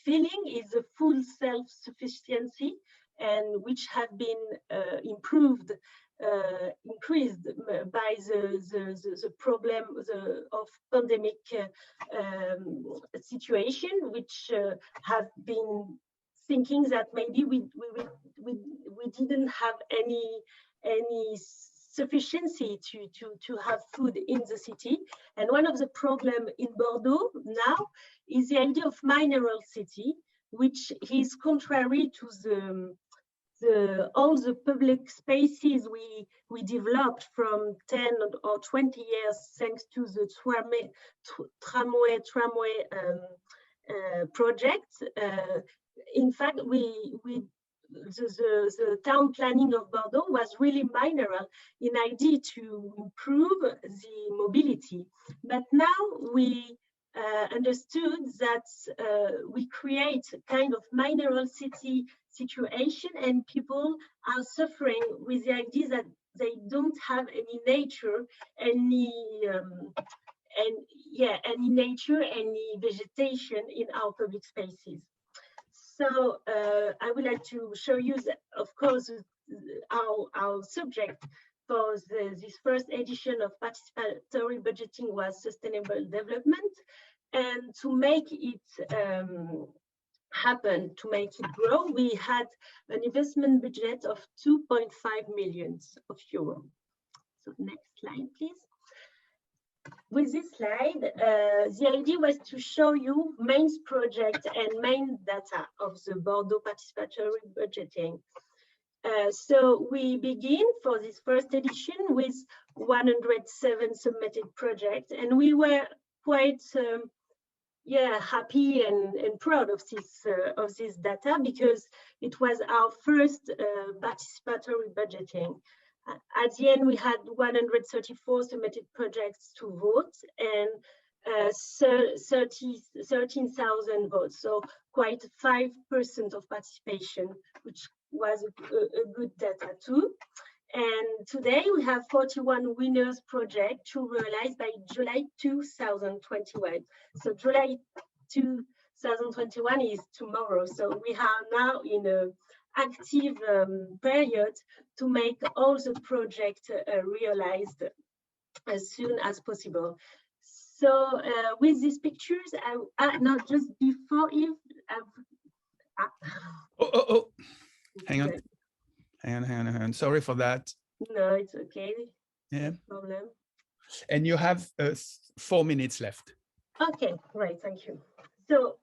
feeling is the full self-sufficiency, and which have been improved increased by the problem of pandemic situation, which have been thinking that maybe we didn't have any sufficiency to have food in the city. And one of the problems in Bordeaux now is the idea of mineral city, which is contrary to all the public spaces we developed from 10 or 20 years thanks to the tramway project. In fact, the town planning of Bordeaux was really mineral in idea to improve the mobility. But now we understood that we create kind of mineral city situation, and people are suffering with the idea that they don't have any nature, any vegetation in our public spaces. So I would like to show you that, of course, our subject for this first edition of participatory budgeting was sustainable development. And to make it happen, to make it grow, we had an investment budget of 2.5 million euros. So next slide, please. With this slide, the idea was to show you main project and main data of the Bordeaux participatory budgeting. So we begin for this first edition with 107 submitted projects, and we were quite happy and proud of this data, because it was our first participatory budgeting. At the end, we had 134 submitted projects to vote and 13,000 votes, so quite 5% of participation, which was a good data too. And today we have 41 winners project to realize by July 2021. So July 2021 is tomorrow. So we are now in an active period to make all the projects realized as soon as possible. So with these pictures, not just before if hang on. Sorry for that. No, it's okay. Yeah. No problem. And you have 4 minutes left. Okay, great, thank you. So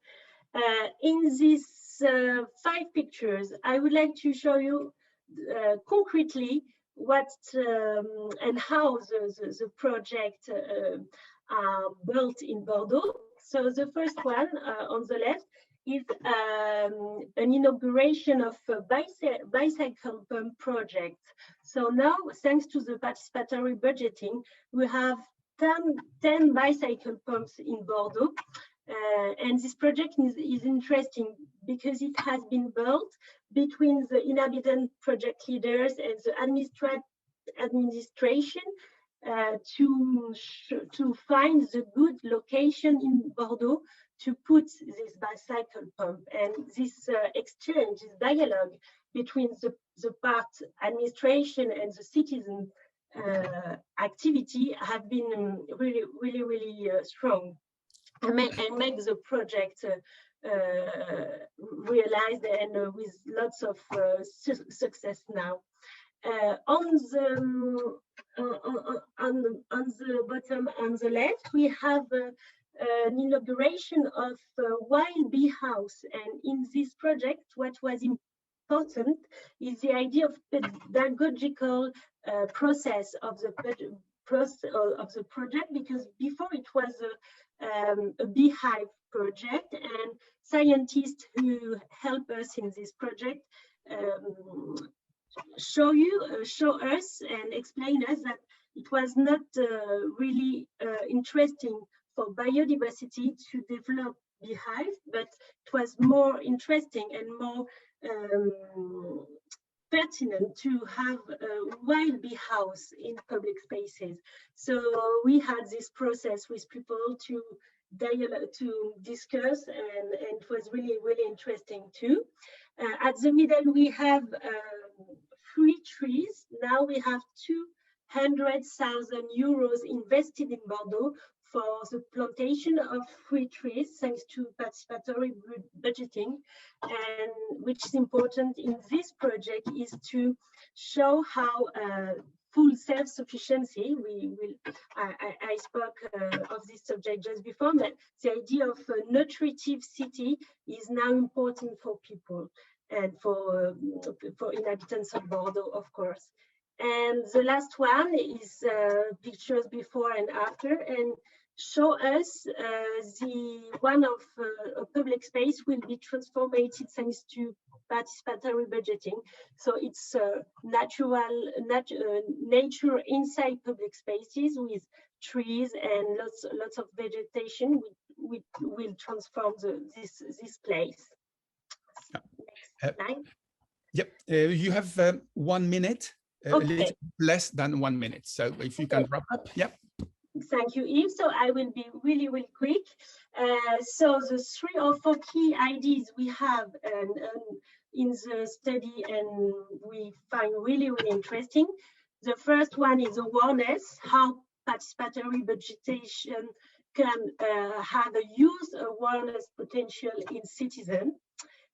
in these 5 pictures, I would like to show you concretely what and how the project are built in Bordeaux. So the first one on the left is an inauguration of a bicycle pump project. So now, thanks to the participatory budgeting, we have 10 bicycle pumps in Bordeaux. And this project is interesting because it has been built between the inhabitant project leaders and the administration to find the good location in Bordeaux to put this bicycle pump. And this exchange, this dialogue between the part administration and the citizen activity have been really strong. And make the project realized and with lots of success now. On the bottom on the left, we have an inauguration of wild bee house, and in this project, what was important is the idea of pedagogical process of the project, because before it was a beehive project, and scientists who help us in this project show us and explain us that it was not really interesting for biodiversity to develop beehive, but it was more interesting and more pertinent to have a wild bee house in public spaces. So we had this process with people to discuss, and it was really interesting too. At the middle, we have 3 trees. Now we have 200,000 euros invested in Bordeaux for the plantation of 3 trees, thanks to participatory budgeting. And which is important in this project is to show how full self-sufficiency, I spoke of this subject just before, but the idea of a nutritive city is now important for people and for inhabitants of Bordeaux, of course. And the last one is pictures before and after, and show us the one of a public space will be transformed thanks to participatory budgeting. So it's nature inside public spaces with trees and lots of vegetation. We will transform this place. Yep, you have 1 minute, a little less than 1 minute. So if you can wrap up, yep. Thank you, Yves. So I will be really, really quick. So the 3 or 4 key ideas we have in the study and we find really, really interesting. The first one is awareness, how participatory budgetation can have a youth awareness potential in citizens.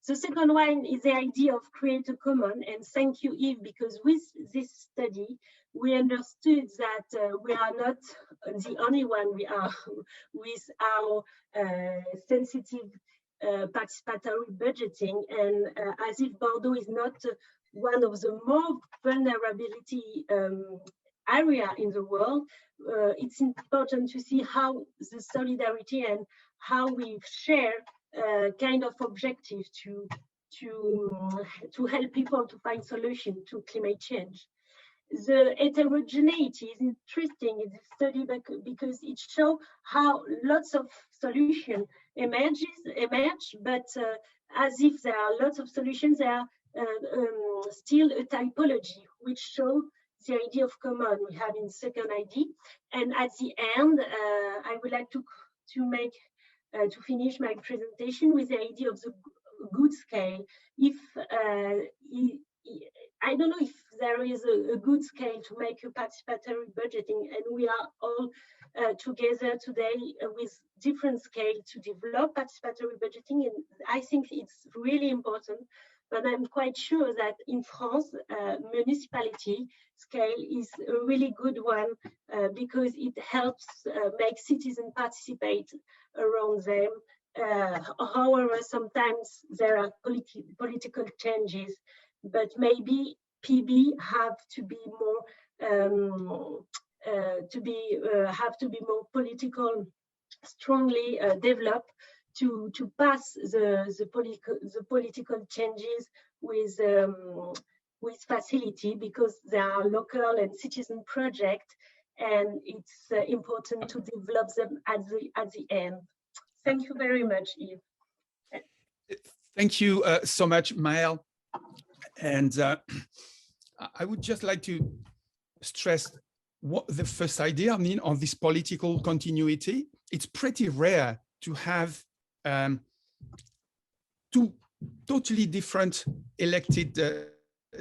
The second one is the idea of create a common, and thank you, Yves, because with this study, we understood that we are not the only one we are with our sensitive participatory budgeting, and as if Bordeaux is not one of the more vulnerability area in the world, it's important to see how the solidarity and how we share kind of objective to help people to find solution to climate change. The heterogeneity is interesting in this study because it shows how lots of solutions emerge, but as if there are lots of solutions, there are still a typology which shows the idea of common we have in second ID. And at the end, I would like to finish my presentation with the idea of the good scale. If I don't know if there is a good scale to make a participatory budgeting, and we are all together today with different scale to develop participatory budgeting, and I think it's really important. But I'm quite sure that in France, municipality scale is a really good one because it helps make citizens participate around them. However, sometimes there are political changes, but maybe PB have to be more political, strongly developed to pass the political changes with facility, because there are local and citizen projects, and it's important to develop them at the end. Thank you very much, Yves. Thank you so much, Maëlle. And I would just like to stress what the first idea, I mean, on this political continuity. It's pretty rare to have 2 totally different elected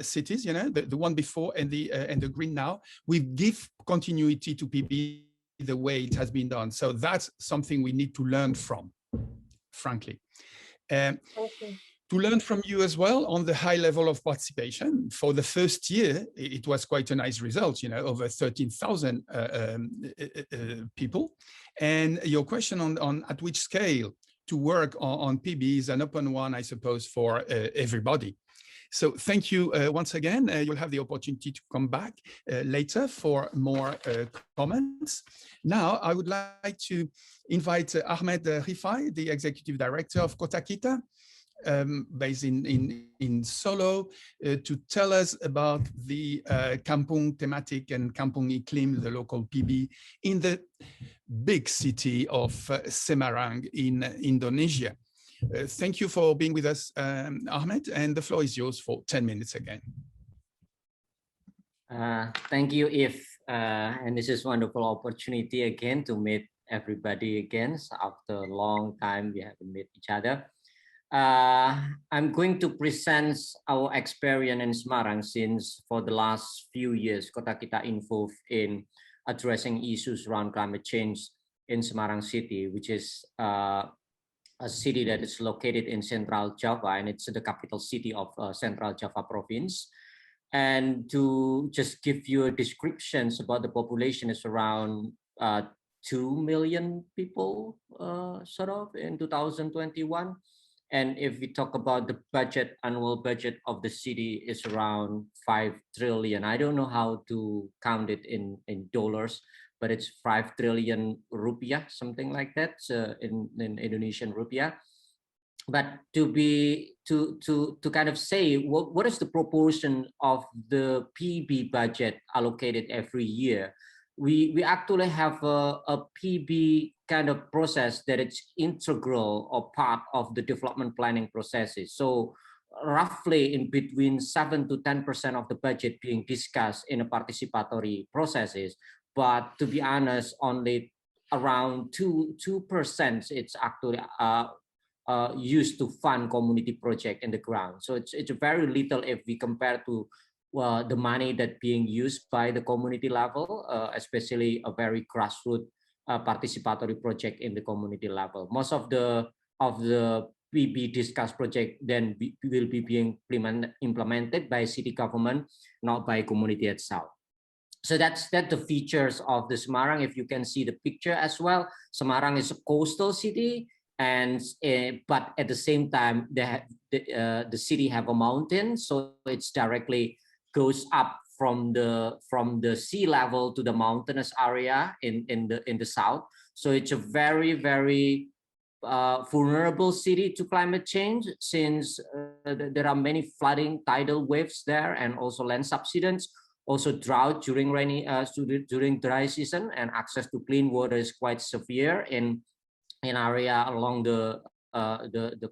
cities, you know, the one before and the green now. We give continuity to PB the way it has been done. So that's something we need to learn from, frankly. To learn from you as well on the high level of participation. For the first year, it was quite a nice result, you know, over 13,000 people. And your question on at which scale to work on PB is an open one, I suppose, for everybody. So thank you once again. You'll have the opportunity to come back later for more comments. Now, I would like to invite Ahmed Rifai, the Executive Director of Kota Kita, based in Solo, to tell us about the Kampung thematic and Kampung Iklim, the local PB, in the big city of Semarang in Indonesia. Thank you for being with us, Ahmed, and the floor is yours for 10 minutes again. Thank you, Yves. And this is a wonderful opportunity again to meet everybody again. So after a long time, we haven't met each other. I'm going to present our experience in Semarang, since for the last few years, Kota Kita involved in addressing issues around climate change in Semarang city, which is a city that is located in Central Java, and it's the capital city of Central Java province. And to just give you a descriptions about the population, is around 2 million people sort of in 2021. And if we talk about the budget, annual budget of the city is around 5 trillion. I don't know how to count it in dollars, but it's 5 trillion rupiah, something like that, in Indonesian rupiah. But to kind of say what is the proportion of the PB budget allocated every year, we actually have a PB kind of process that it's integral or part of the development planning processes. So roughly in between 7 to 10% of the budget being discussed in a participatory processes, but to be honest, only around 2% it's actually used to fund community project in the ground. So it's very little if we compare to the money that being used by the community level, especially a very grassroots participatory project in the community level. Most of the PB discussed project then will be being implemented by city government, not by community itself. So that's the features of the Semarang. If you can see the picture as well, Semarang is a coastal city, and but at the same time the city have a mountain, so it's directly goes up from the sea level to the mountainous area in the south. So it's a very vulnerable city to climate change, since there are many flooding, tidal waves there, and also land subsidence, also drought during during dry season, and access to clean water is quite severe in area along the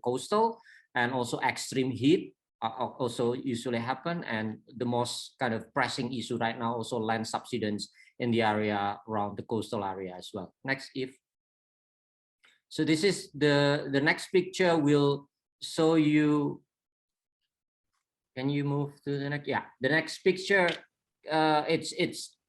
coastal, and also extreme heat also usually happen, and the most kind of pressing issue right now also land subsidence in the area around the coastal area as well. Next, if. So this is the next picture will show you. Can you move to the next? Yeah, the next picture.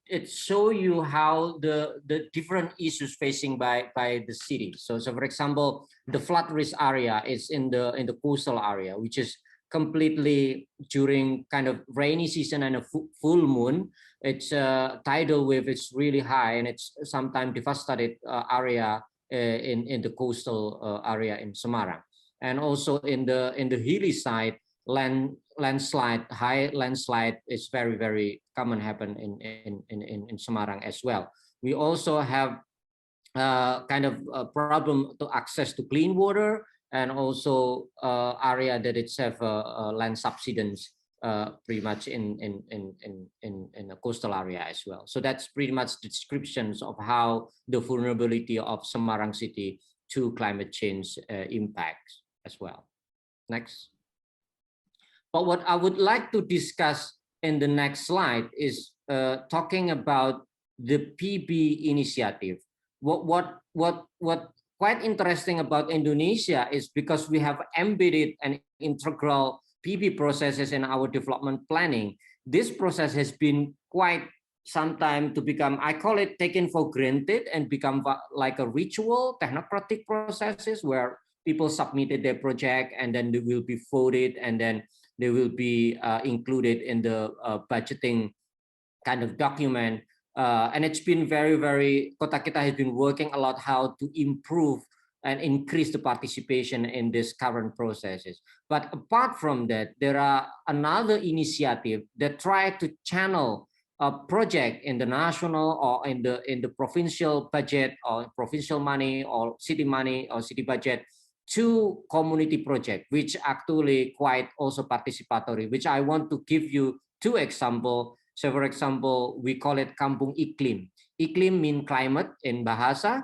It show you how the different issues facing by the city. So for example, the flood risk area is in the coastal area, which is completely during kind of rainy season and a full moon. It's tidal wave is really high, and it's sometimes devastated area in the coastal area in Semarang, and also in the hilly side, landslide, high landslide is very common happen in Semarang as well. We also have kind of a problem to access to clean water, and also area that it's have land subsidence pretty much in a coastal area as well. So that's pretty much the descriptions of how the vulnerability of Semarang city to climate change impacts as well. Next. But what I would like to discuss in the next slide is talking about the PB initiative. What quite interesting about Indonesia is because we have embedded an integral PB processes in our development planning. This process has been quite some time to become, I call it taken for granted, and become like a ritual technocratic processes where people submitted their project and then they will be voted, and then they will be included in the budgeting kind of document. And it's been very, Kota Kita has been working a lot how to improve and increase the participation in these current processes. But apart from that, there are another initiative that try to channel a project in the national or in the provincial budget, or provincial money or city budget, to community project, which actually quite also participatory, which I want to give you two examples. So for example, we call it Kampung Iklim. Iklim means climate in Bahasa.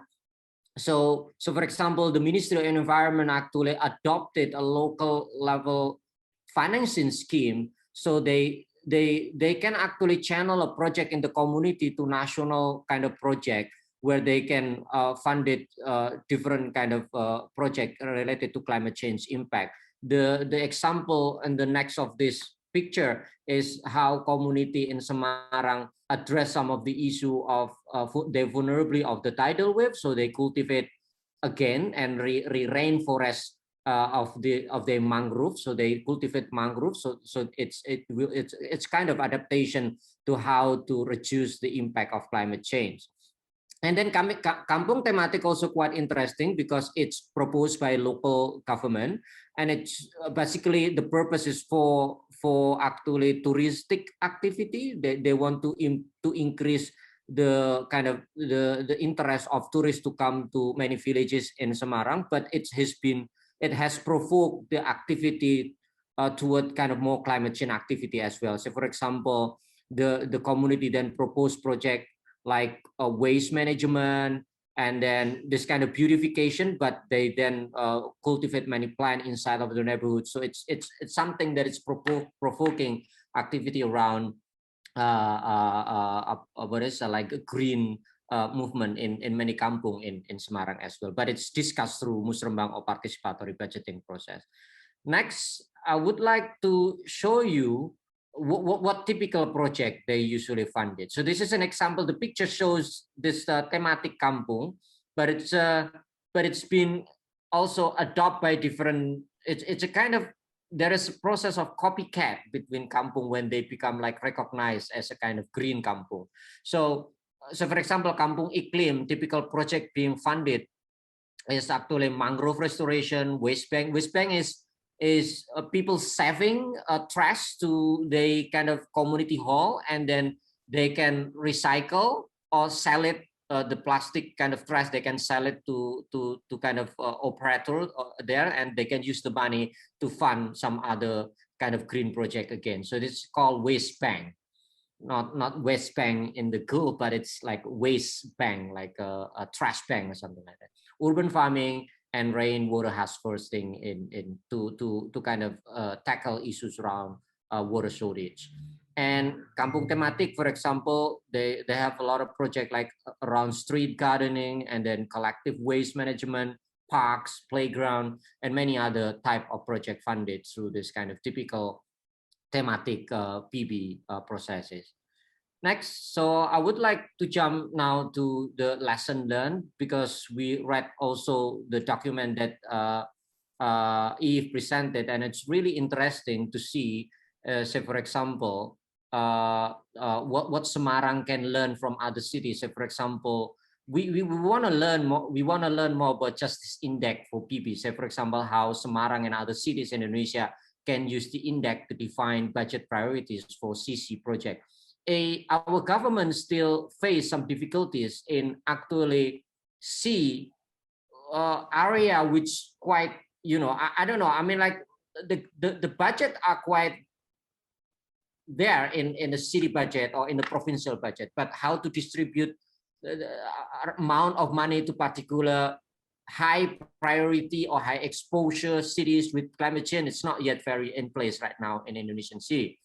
So for example, the Ministry of Environment actually adopted a local level financing scheme. So they can actually channel a project in the community to national kind of project where they can fund it different kind of project related to climate change impact. The example and the next of this picture is how community in Semarang address some of the issue of the vulnerability of the tidal wave. So they cultivate again and rainforest of the mangrove. So they cultivate mangroves. So it's kind of adaptation to how to reduce the impact of climate change. And then Kampung Thematic also quite interesting because it's proposed by local government, and it's basically the purpose is for actually touristic activity. They want to increase the kind of the interest of tourists to come to many villages in Semarang, but it has provoked the activity toward kind of more climate change activity as well. So for example, the community then proposed project like waste management and then this kind of beautification, but they then cultivate many plants inside of the neighborhood. So it's something that is provoking activity around what is like a green movement in many kampung in Semarang as well. But it's discussed through Musrembang or participatory budgeting process. Next, I would like to show you what typical project they usually funded. So this is an example. The picture shows this thematic kampung, but it's been also adopted by different. It's a kind of, there is a process of copycat between kampung when they become like recognized as a kind of green kampung. So for example, Kampung Iklim, typical project being funded is actually mangrove restoration, waste bank. Waste bank is people saving trash to the kind of community hall, and then they can recycle or sell it. The plastic kind of trash, they can sell it to kind of operator there, and they can use the money to fund some other kind of green project again. So this is called waste bank, not waste bank in the Go, but it's like waste bank, like a trash bank or something like that. Urban farming and rainwater harvesting to kind of tackle issues around water shortage. And Kampung Thematic, for example, they have a lot of projects like around street gardening and then collective waste management, parks, playground, and many other type of project funded through this kind of typical thematic PB processes. Next, so I would like to jump now to the lesson learned, because we read also the document that Eve presented, and it's really interesting to see, say for example, what Semarang can learn from other cities. Say for example, we want to learn more. We want to learn more about justice index for PB. Say for example, how Semarang and other cities in Indonesia can use the index to define budget priorities for CC project. Our government still face some difficulties in actually see area which quite, you know, I don't know. I mean, like the budget are quite there in the city budget or in the provincial budget, but how to distribute the amount of money to particular high priority or high exposure cities with climate change, it's not yet very in place right now in Indonesian city.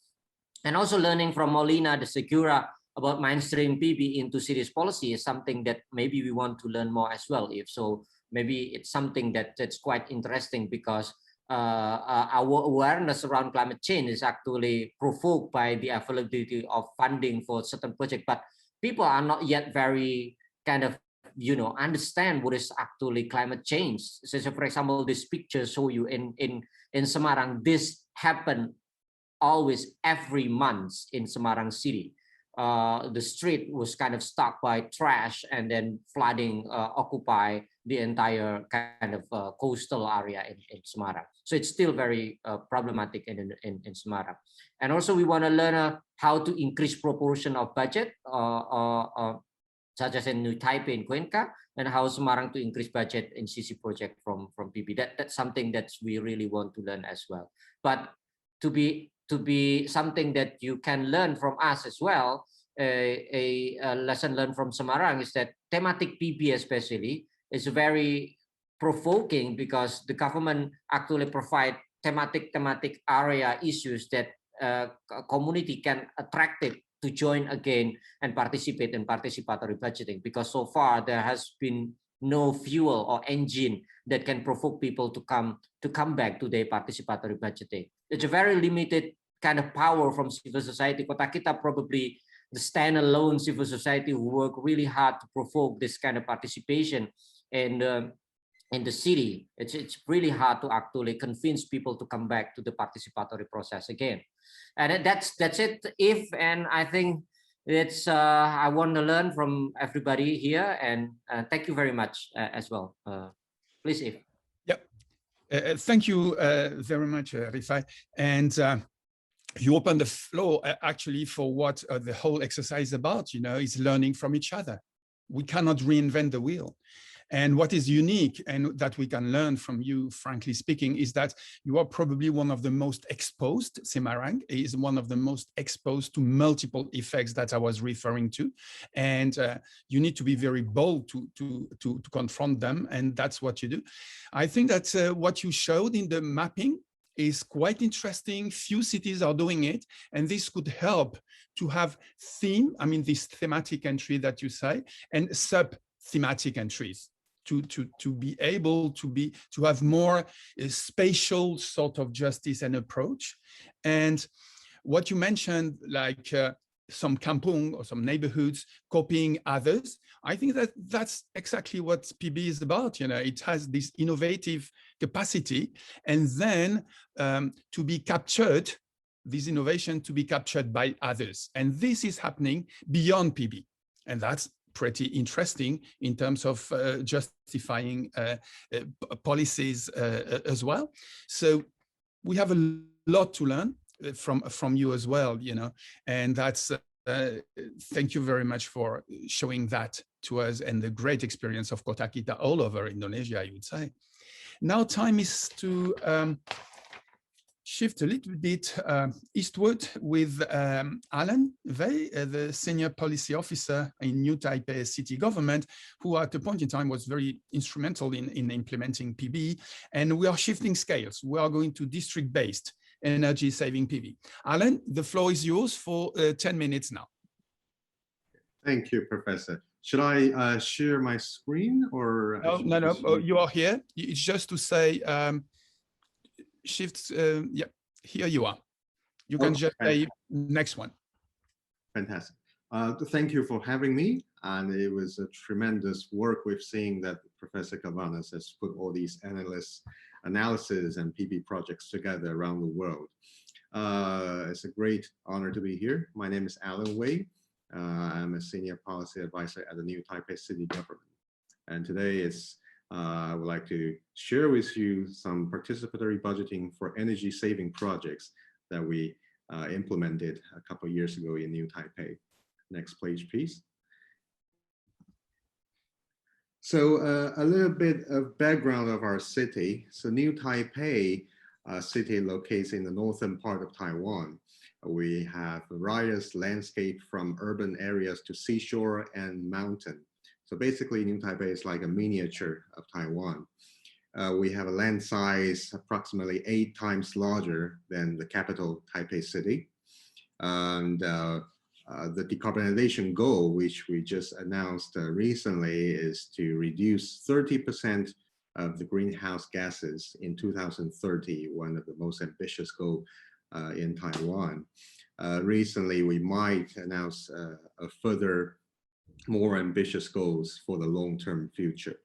And also learning from Molina de Segura about mainstream PB into cities policy is something that maybe we want to learn more as well. If so, maybe it's something that's quite interesting, because our awareness around climate change is actually provoked by the availability of funding for certain projects, but people are not yet very kind of, you know, understand what is actually climate change. So for example, this picture show you in Semarang, this happened always every month in Semarang city. The street was kind of stuck by trash, and then flooding occupy the entire kind of coastal area in Semarang. So it's still very problematic in Semarang. And also we want to learn how to increase proportion of budget, such as in New Taipei in Cuenca, and how Semarang to increase budget in CC project from PB. That's something that we really want to learn as well. But to be something that you can learn from us as well, a lesson learned from Semarang is that thematic PB especially is very provoking, because the government actually provide thematic area issues that community can attract it to join again and participate in participatory budgeting, because so far there has been no fuel or engine that can provoke people to come back to their participatory budgeting. It's a very limited kind of power from civil society. Kota Kita probably the standalone civil society who work really hard to provoke this kind of participation. And in the city, it's really hard to actually convince people to come back to the participatory process again. And that's it. And I think it's I want to learn from everybody here, and thank you very much as well. Please, If. Yep. Thank you very much, Rifai. And you open the floor actually for what the whole exercise is about, is learning from each other. We cannot reinvent the wheel. And what is unique and that we can learn from you, frankly speaking, is that you are probably one of the most exposed, Semarang is one of the most exposed to multiple effects that I was referring to. And you need to be very bold to confront them. And that's what you do. I think that what you showed in the mapping is quite interesting. Few cities are doing it, and this could help to have this thematic entry that you say, and sub-thematic entries to be able to have more spatial sort of justice and approach. And what you mentioned, like some kampung or some neighborhoods copying others, I think that's exactly what PB is about. It has this innovative capacity, and then to be captured, this innovation to be captured by others. And this is happening beyond PB. And that's pretty interesting in terms of justifying policies as well. So we have a lot to learn from you as well, and that's thank you very much for showing that to us, and the great experience of Kota Kita all over Indonesia, I would say. Now time is to shift a little bit eastward with Alan Wei, the Senior Policy Officer in New Taipei City Government, who at a point in time was very instrumental in implementing PB. And we are shifting scales. We are going to district-based energy saving PV. Alan, the floor is yours for 10 minutes now. Thank you, Professor. Should I share my screen or? No, oh, you are here. It's just to say, shift, yeah, here you are. You can just say next one. Fantastic. Thank you for having me. And it was a tremendous work with seeing that Professor Cabanas has put all these analysis and PB projects together around the world. It's a great honor to be here. My name is Alan Wei. I'm a senior policy advisor at the New Taipei City Government. And today I would like to share with you some participatory budgeting for energy saving projects that we implemented a couple of years ago in New Taipei. Next page, please. So a little bit of background of our city. So New Taipei city located in the northern part of Taiwan. We have various landscape from urban areas to seashore and mountain. So basically New Taipei is like a miniature of Taiwan. We have a land size approximately 8 times larger than the capital Taipei city. And the decarbonization goal, which we just announced recently, is to reduce 30% of the greenhouse gases in 2030, one of the most ambitious goals in Taiwan. Recently, we might announce a further more ambitious goals for the long-term future.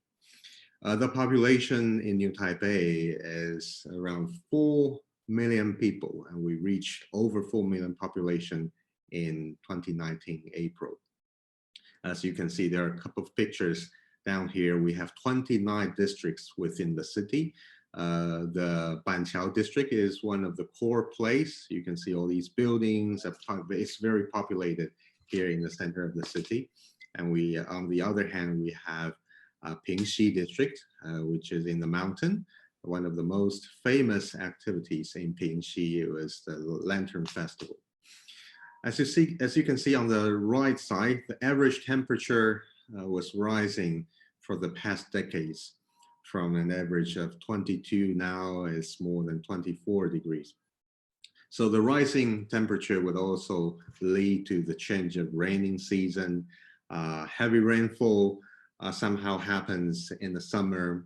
The population in New Taipei is around 4 million people, and we reached over 4 million population in 2019 April. As you can see, there are a couple of pictures down here. We have 29 districts within the city. The Banqiao district is one of the core place. You can see all these buildings. It's very populated here in the center of the city. And we, on the other hand, we have Pingxi district, which is in the mountain. One of the most famous activities in Pingxi was the Lantern Festival. As you can see on the right side, the average temperature was rising for the past decades, from an average of 22, now is more than 24 degrees. So the rising temperature would also lead to the change of raining season. Heavy rainfall somehow happens in the summer,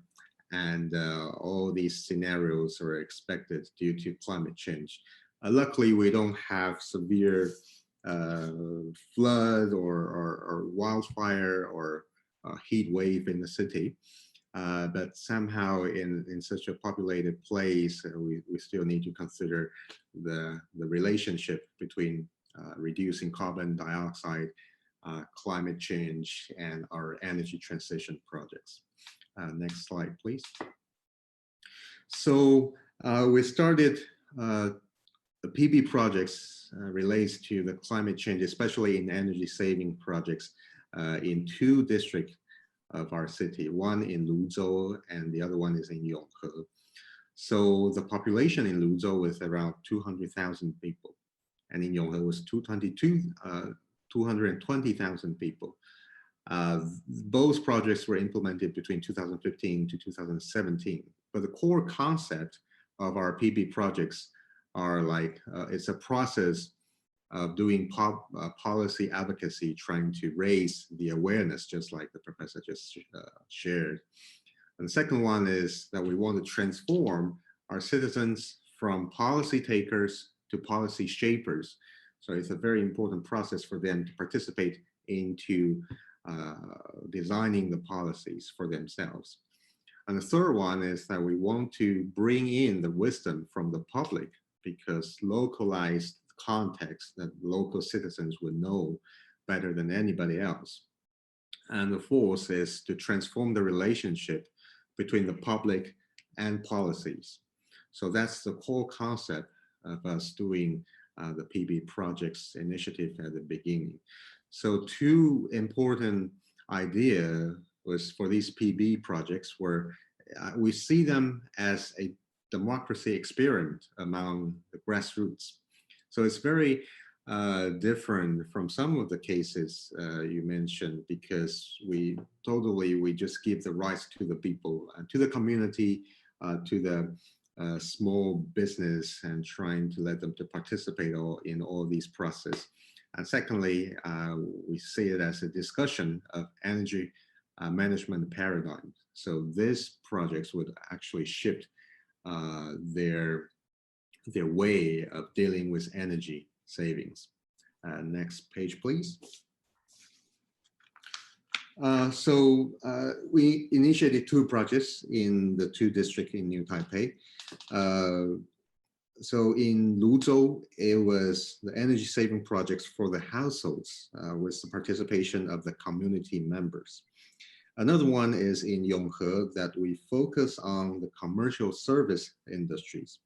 and all these scenarios are expected due to climate change. Luckily, we don't have severe flood or wildfire or heat wave in the city. But somehow in such a populated place, we still need to consider the relationship between reducing carbon dioxide, climate change, and our energy transition projects. Next slide, please. So we started the PB projects relates to the climate change, especially in energy saving projects in 2 districts of our city, one in Luzhou and the other one is in Yonghe. So the population in Luzhou is around 200,000 people, and in Yonghe was 220,000 people. Both projects were implemented between 2015 to 2017, but the core concept of our PB projects are like, it's a process of doing policy advocacy, trying to raise the awareness, just like the professor just shared. And the second one is that we want to transform our citizens from policy takers to policy shapers. So it's a very important process for them to participate into designing the policies for themselves. And the third one is that we want to bring in the wisdom from the public, because localized context that local citizens would know better than anybody else. And the fourth is to transform the relationship between the public and policies. So that's the core concept of us doing the PB projects initiative at the beginning. So 2 important ideas was for these PB projects where we see them as a democracy experiment among the grassroots. So it's very different from some of the cases you mentioned, because we just give the rights to the people, to the community, to the small business, and trying to let them to participate in all these processes. And secondly, we see it as a discussion of energy management paradigm. So these projects would actually shift their way of dealing with energy savings. Next page, please. We initiated 2 projects in the 2 districts in New Taipei. So in Luzhou, it was the energy saving projects for the households with the participation of the community members. Another one is in Yonghe, that we focus on the commercial service industries.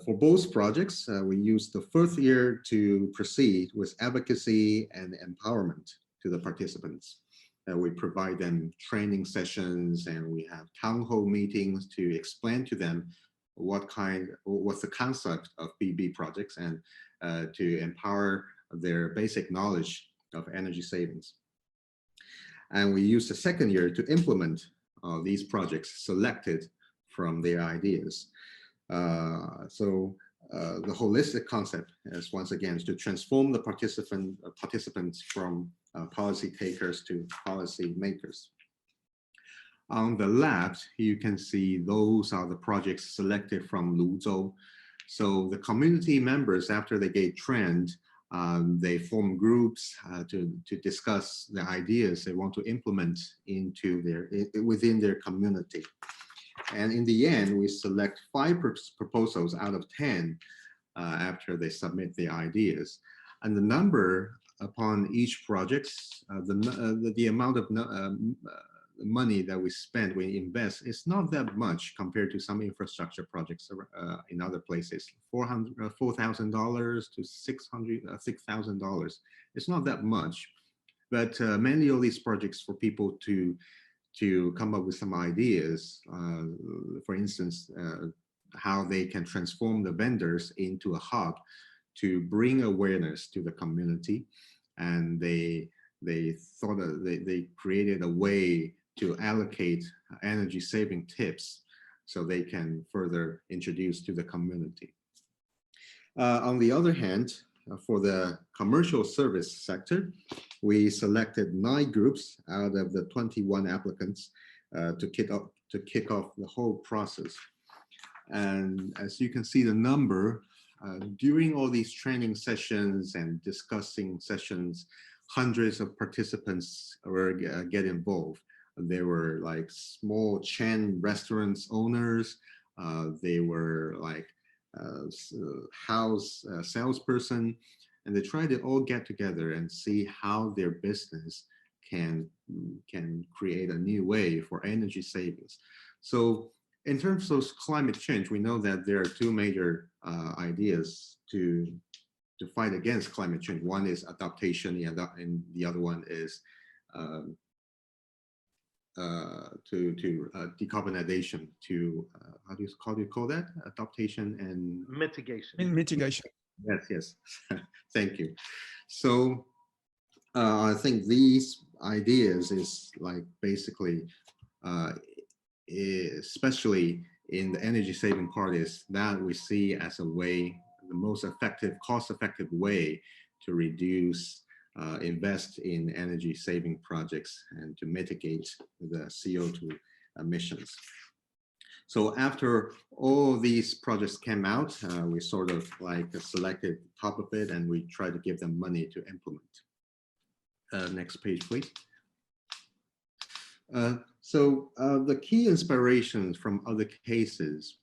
For both projects, we use the first year to proceed with advocacy and empowerment to the participants. We provide them training sessions, and we have town hall meetings to explain to them what's the concept of PB projects, and to empower their basic knowledge of energy savings. And we use the second year to implement these projects selected from their ideas. The holistic concept is, once again, to transform the participants from policy takers to policy makers. On the left, you can see those are the projects selected from Luzhou. So the community members, after they get trained, they form groups to discuss the ideas they want to implement within their community. And in the end, we select 5 proposals out of 10 after they submit the ideas. And the number upon each project, the amount of money that we invest, is not that much compared to some infrastructure projects in other places. $4,000 to $6,000. It's not that much, but many of these projects for people to come up with some ideas, for instance, how they can transform the vendors into a hub to bring awareness to the community. And they created a way to allocate energy saving tips so they can further introduce to the community. On the other hand, for the commercial service sector, we selected 9 groups out of the 21 applicants to kick off the whole process. And as you can see, the number during all these training sessions and discussing sessions, hundreds of participants were get involved. They were like small chain restaurants owners. They were like house salesperson, and they try to all get together and see how their business can create a new way for energy savings. So in terms of climate change, we know that there are 2 major ideas to fight against climate change. One is adaptation, and the other one is decarbonization, to how do you call that? Adaptation and mitigation. Mitigation. Yes. Thank you. So I think these ideas is like basically, especially in the energy saving part, is that we see as a way, the most effective, cost-effective way to reduce, invest in energy saving projects and to mitigate the CO2 emissions. So after all these projects came out, we sort of like selected top of it, and we try to give them money to implement. Next page, please. So the key inspirations from other cases,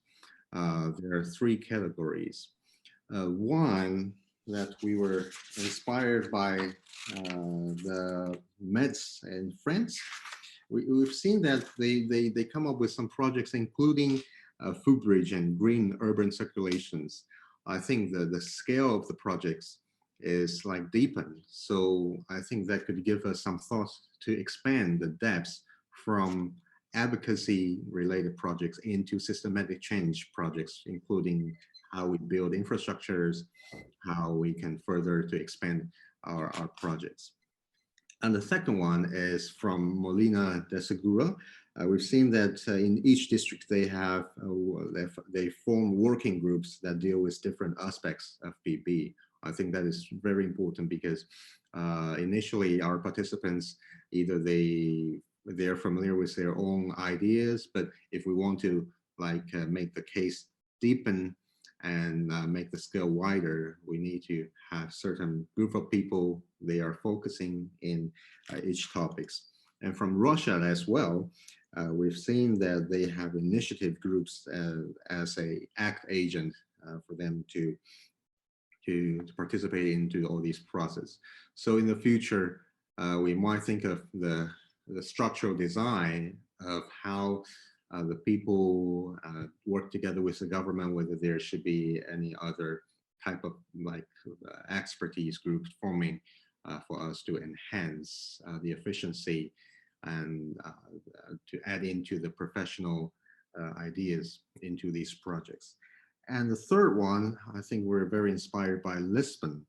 there are 3 categories. One, that we were inspired by the Mets in France. We've seen that they come up with some projects, including footbridge and green urban circulations. I think the scale of the projects is like deepened. So I think that could give us some thoughts to expand the depths from advocacy related projects into systematic change projects, including how we build infrastructures, how we can further to expand our projects. And the second one is from Molina de Segura. We've seen that in each district they have, they form working groups that deal with different aspects of PB. I think that is very important because initially our participants, either they're familiar with their own ideas, but if we want to like make the case deepen and make the scale wider, we need to have certain group of people, they are focusing in each topics. And from Russia as well, we've seen that they have initiative groups as a act agent for them to participate into all these processes. So in the future, we might think of the structural design of how the people work together with the government, whether there should be any other type of like expertise groups forming for us to enhance the efficiency and to add into the professional ideas into these projects. And the third one, I think we're very inspired by Lisbon.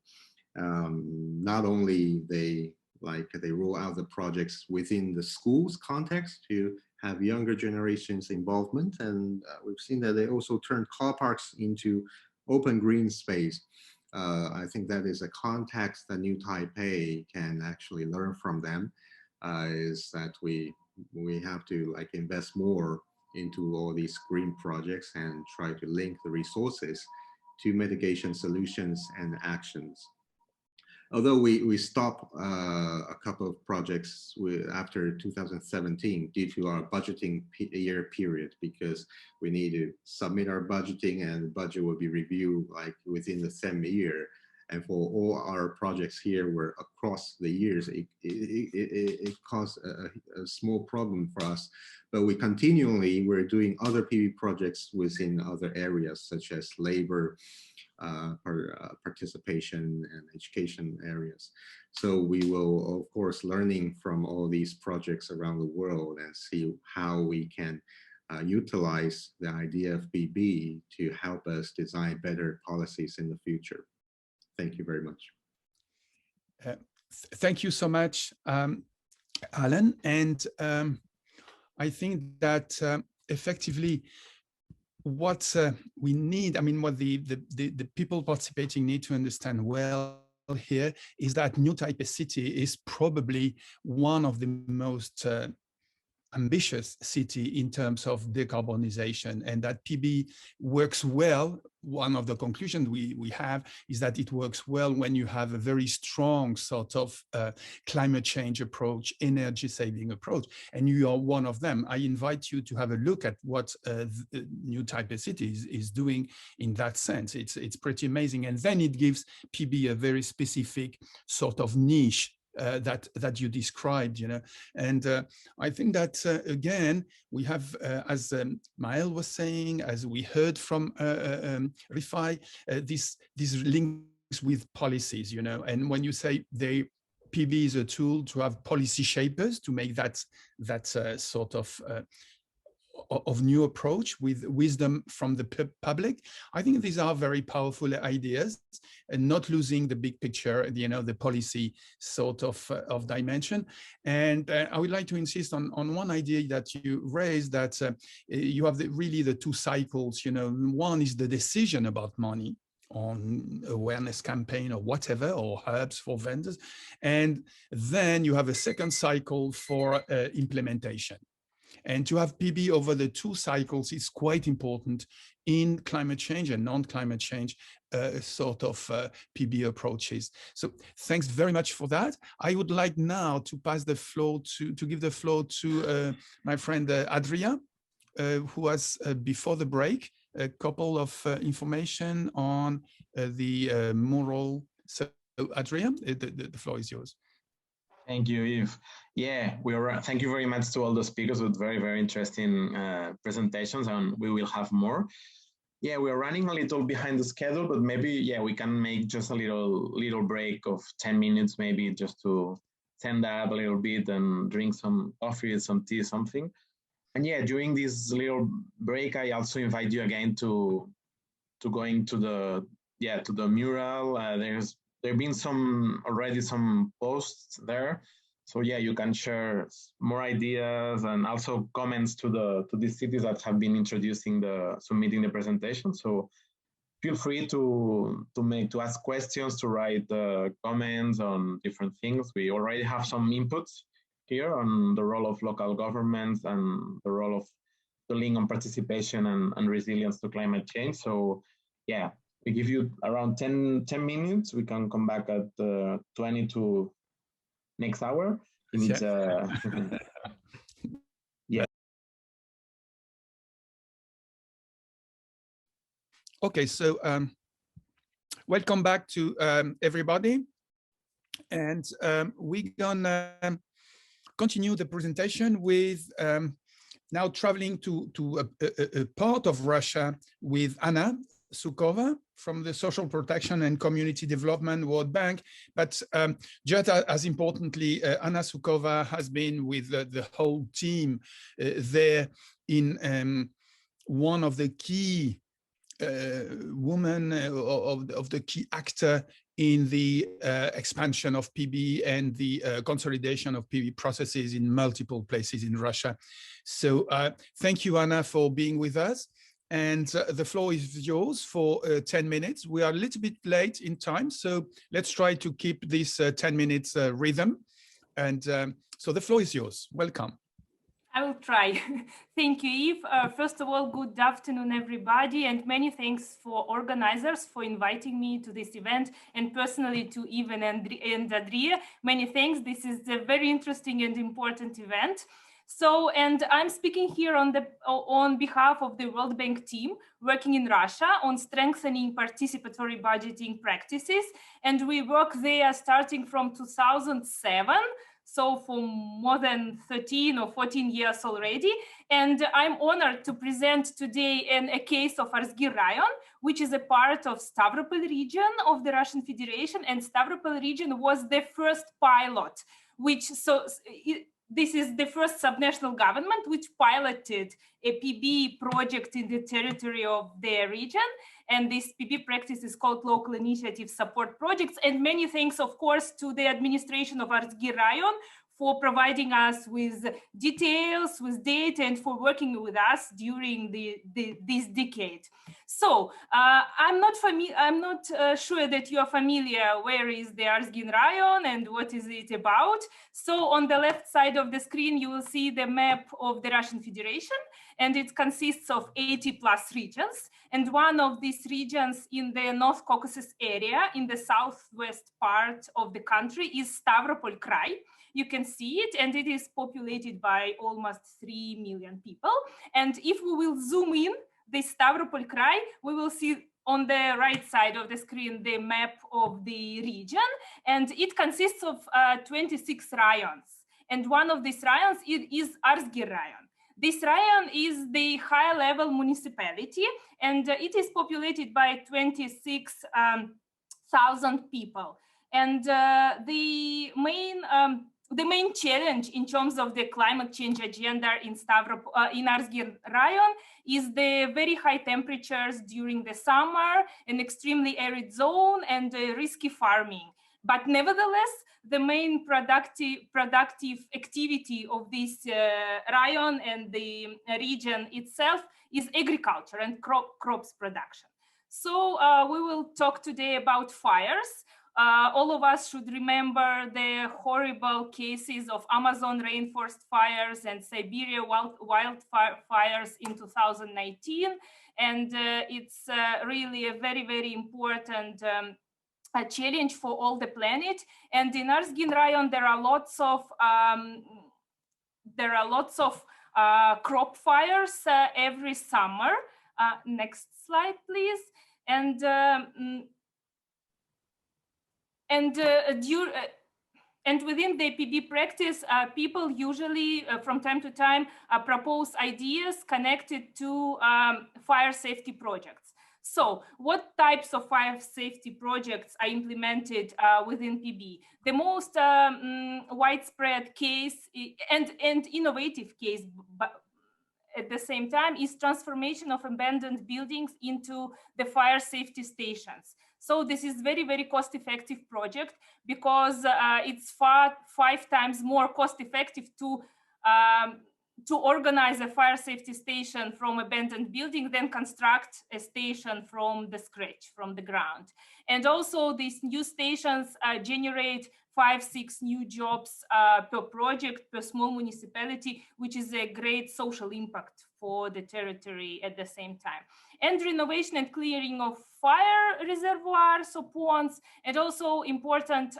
Not only they roll out the projects within the schools context to have younger generations involvement, and we've seen that they also turn car parks into open green space. I think that is a context that New Taipei can actually learn from them, is that we have to like invest more into all these green projects and try to link the resources to mitigation solutions and actions. Although we stopped a couple of projects after 2017 due to our budgeting year period, because we need to submit our budgeting and the budget will be reviewed like within the same year. And for all our projects here, were across the years, it caused a small problem for us. But we're doing other PV projects within other areas, such as labor, participation and education areas. So we will, of course, learning from all these projects around the world and see how we can utilize the idea of PB to help us design better policies in the future. Thank you very much. Thank you so much, Alan. And I think that effectively, what we need, I mean, what the people participating need to understand well here is that New Taipei City is probably one of the most ambitious city in terms of decarbonization, and that PB works well. One of the conclusions we have is that it works well when you have a very strong sort of climate change approach, energy saving approach, and you are one of them. I invite you to have a look at what New Taipei City is doing in that sense. It's pretty amazing, and then it gives PB a very specific sort of niche that you described, you know, and I think that again we have, as Maël was saying, as we heard from Rifai, these links with policies, you know, and when you say PB is a tool to have policy shapers to make that sort of new approach with wisdom from the public. I think these are very powerful ideas, and not losing the big picture, you know, the policy sort of dimension. And I would like to insist on one idea that you raised, that you have really the two cycles, you know. One is the decision about money on awareness campaign or whatever, or hubs for vendors. And then you have a second cycle for implementation. And to have PB over the two cycles is quite important in climate change and non-climate change sort of PB approaches. So thanks very much for that. I would like now to pass the floor to give the floor to my friend Adria, who has before the break a couple of information on the Mural. So Adria, the floor is yours. Thank you, Yves. Yeah, thank you very much to all the speakers with very, very interesting presentations, and we will have more. Yeah, we're running a little behind the schedule, but maybe, yeah, we can make just a little break of 10 minutes, maybe just to stand up a little bit and drink some coffee, some tea, something. And yeah, during this little break, I also invite you again to going to the mural. There have been already some posts there. So yeah, you can share more ideas and also comments to these cities that have been submitting the presentation. So feel free to ask questions, to write comments on different things. We already have some inputs here on the role of local governments and the role of the link on participation and resilience to climate change. So yeah, we give you around 10 minutes. We can come back at 20 to next hour. Yeah. Okay, so welcome back to everybody. And we're gonna continue the presentation with now traveling to a part of Russia with Anna Sukova from the Social Protection and Community Development World Bank. But just as importantly, Anna Sukova has been with the whole team there in one of the key women of the key actor in the expansion of PB and the consolidation of PB processes in multiple places in Russia. So thank you, Anna, for being with us. And the floor is yours for 10 minutes. We are a little bit late in time, so let's try to keep this 10 minutes rhythm. And so the floor is yours. Welcome. I will try. Thank you, Yves. First of all, good afternoon, everybody, and many thanks for organizers for inviting me to this event, and personally to Yves and Adria. Many thanks. This is a very interesting and important event. So, and I'm speaking here on behalf of the World Bank team working in Russia on strengthening participatory budgeting practices. And we work there starting from 2007. So for more than 13 or 14 years already. And I'm honored to present today a case of Arsgy Rayon, which is a part of Stavropol region of the Russian Federation. And Stavropol region was the first pilot, this is the first subnational government which piloted a PB project in the territory of their region. And this PB practice is called Local Initiative Support Projects. And many thanks, of course, to the administration of Arsgy Rayon for providing us with details, with data, and for working with us during this decade. So I'm not sure that you are familiar where is the Arzgin Rayon and what is it about. So on the left side of the screen, you will see the map of the Russian Federation, and it consists of 80 plus regions. And one of these regions in the North Caucasus area, in the southwest part of the country, is Stavropol Krai. You can see it, and it is populated by almost 3 million people. And if we will zoom in the Stavropol Krai, we will see on the right side of the screen the map of the region, and it consists of 26 rayons. And one of these rayons is Arzgin Rayon. This rayon is the high-level municipality, and it is populated by 26,000 people. And the main challenge in terms of the climate change agenda in Arzgin Rayon is the very high temperatures during the summer, an extremely arid zone, and risky farming. But nevertheless, the main productive activity of this rayon and the region itself is agriculture and crops production. So we will talk today about fires. All of us should remember the horrible cases of Amazon rainforest fires and Siberia wildfires in 2019. And it's really a very, very important a challenge for all the planet. And in Arzgin Rayon, there are lots of crop fires every summer. Next slide, please. And within the IOPD practice, people usually, from time to time, propose ideas connected to fire safety projects. So what types of fire safety projects are implemented within PB? The most widespread case and innovative case, but at the same time, is transformation of abandoned buildings into the fire safety stations. So this is very, very cost-effective project because it's 5 times more cost-effective to organize a fire safety station from abandoned building than construct a station from the scratch, from the ground. And also these new stations generate 5-6 new jobs per project, per small municipality, which is a great social impact for the territory at the same time. And renovation and clearing of fire reservoirs or ponds, and also important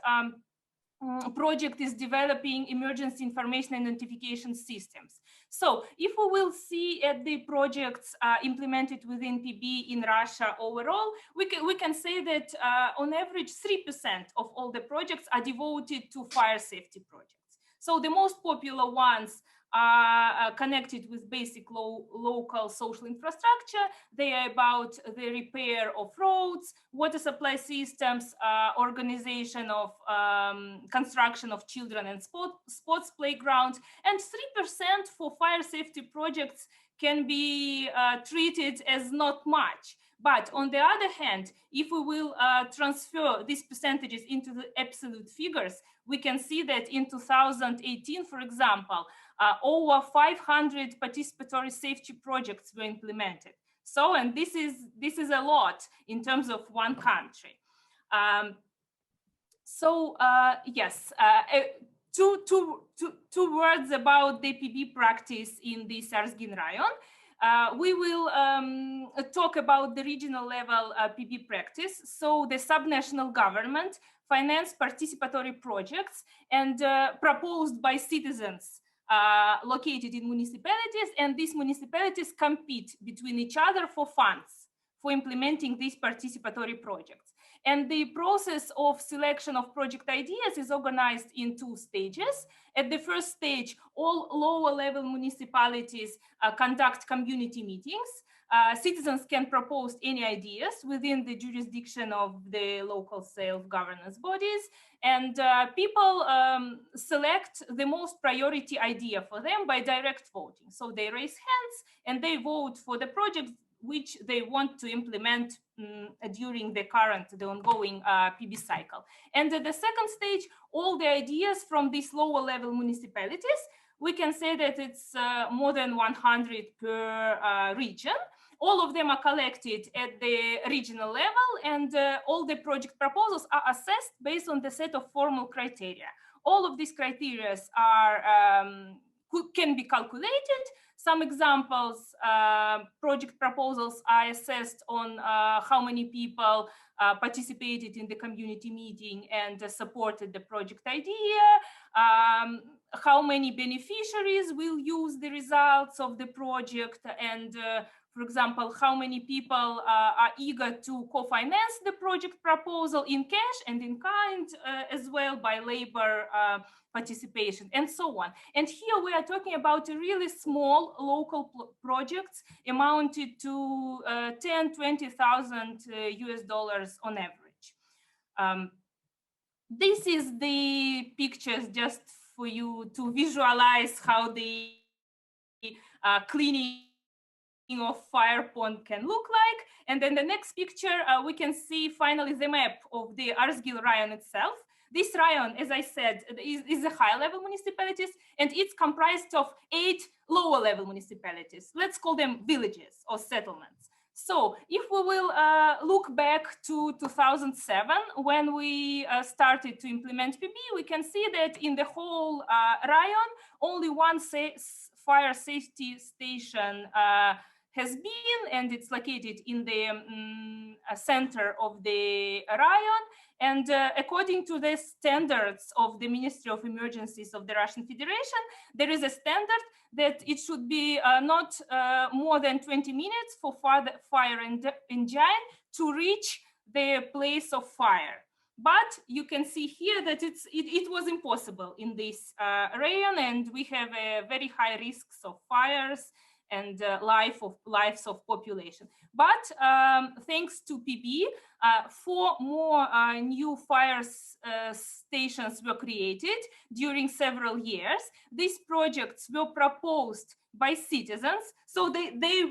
project is developing emergency information and notification systems. So if we will see at the projects implemented within PB in Russia overall, we can say that on average 3% of all the projects are devoted to fire safety projects. So the most popular ones are connected with basic local social infrastructure. They are about the repair of roads, water supply systems, organization of construction of children and sports playgrounds, and 3% for fire safety projects can be treated as not much. But on the other hand, if we will transfer these percentages into the absolute figures, we can see that in 2018, for example, over 500 participatory safety projects were implemented. So, and this is a lot in terms of one country. Yes, two words about the PB practice in this Arzgin Rayon. We will talk about the regional level PB practice. So the subnational government finance participatory projects and proposed by citizens located in municipalities, and these municipalities compete between each other for funds for implementing these participatory projects. And the process of selection of project ideas is organized in 2 stages. At the first stage, all lower level municipalities conduct community meetings. Citizens can propose any ideas within the jurisdiction of the local self-governance bodies, and people select the most priority idea for them by direct voting. So they raise hands and they vote for the project which they want to implement during the ongoing PB cycle. And at the second stage, all the ideas from these lower level municipalities, we can say that it's more than 100 per region. All of them are collected at the regional level, and all the project proposals are assessed based on the set of formal criteria. All of these criteria are can be calculated. Some examples, project proposals are assessed on how many people participated in the community meeting and supported the project idea, how many beneficiaries will use the results of the project, and for example, how many people are eager to co-finance the project proposal in cash and in kind, as well by labor participation, and so on. And here we are talking about a really small local projects amounted to 10-20,000 US dollars on average. This is the pictures just for you to visualize how the cleaning of fire pond can look like. And then the next picture, we can see finally the map of the Arsgil Rayon itself. This rayon, as I said, is a high level municipalities, and it's comprised of 8 lower level municipalities. Let's call them villages or settlements. So if we will look back to 2007, when we started to implement PB, we can see that in the whole rayon, only one fire safety station has been, and it's located in the center of the rayon. And according to the standards of the Ministry of Emergencies of the Russian Federation, there is a standard that it should be not more than 20 minutes for fire engine to reach the place of fire. But you can see here that it was impossible in this rayon, and we have very high risks of fires and lives of population. But thanks to PB, 4 more new fire stations were created during several years. These projects were proposed by citizens, so they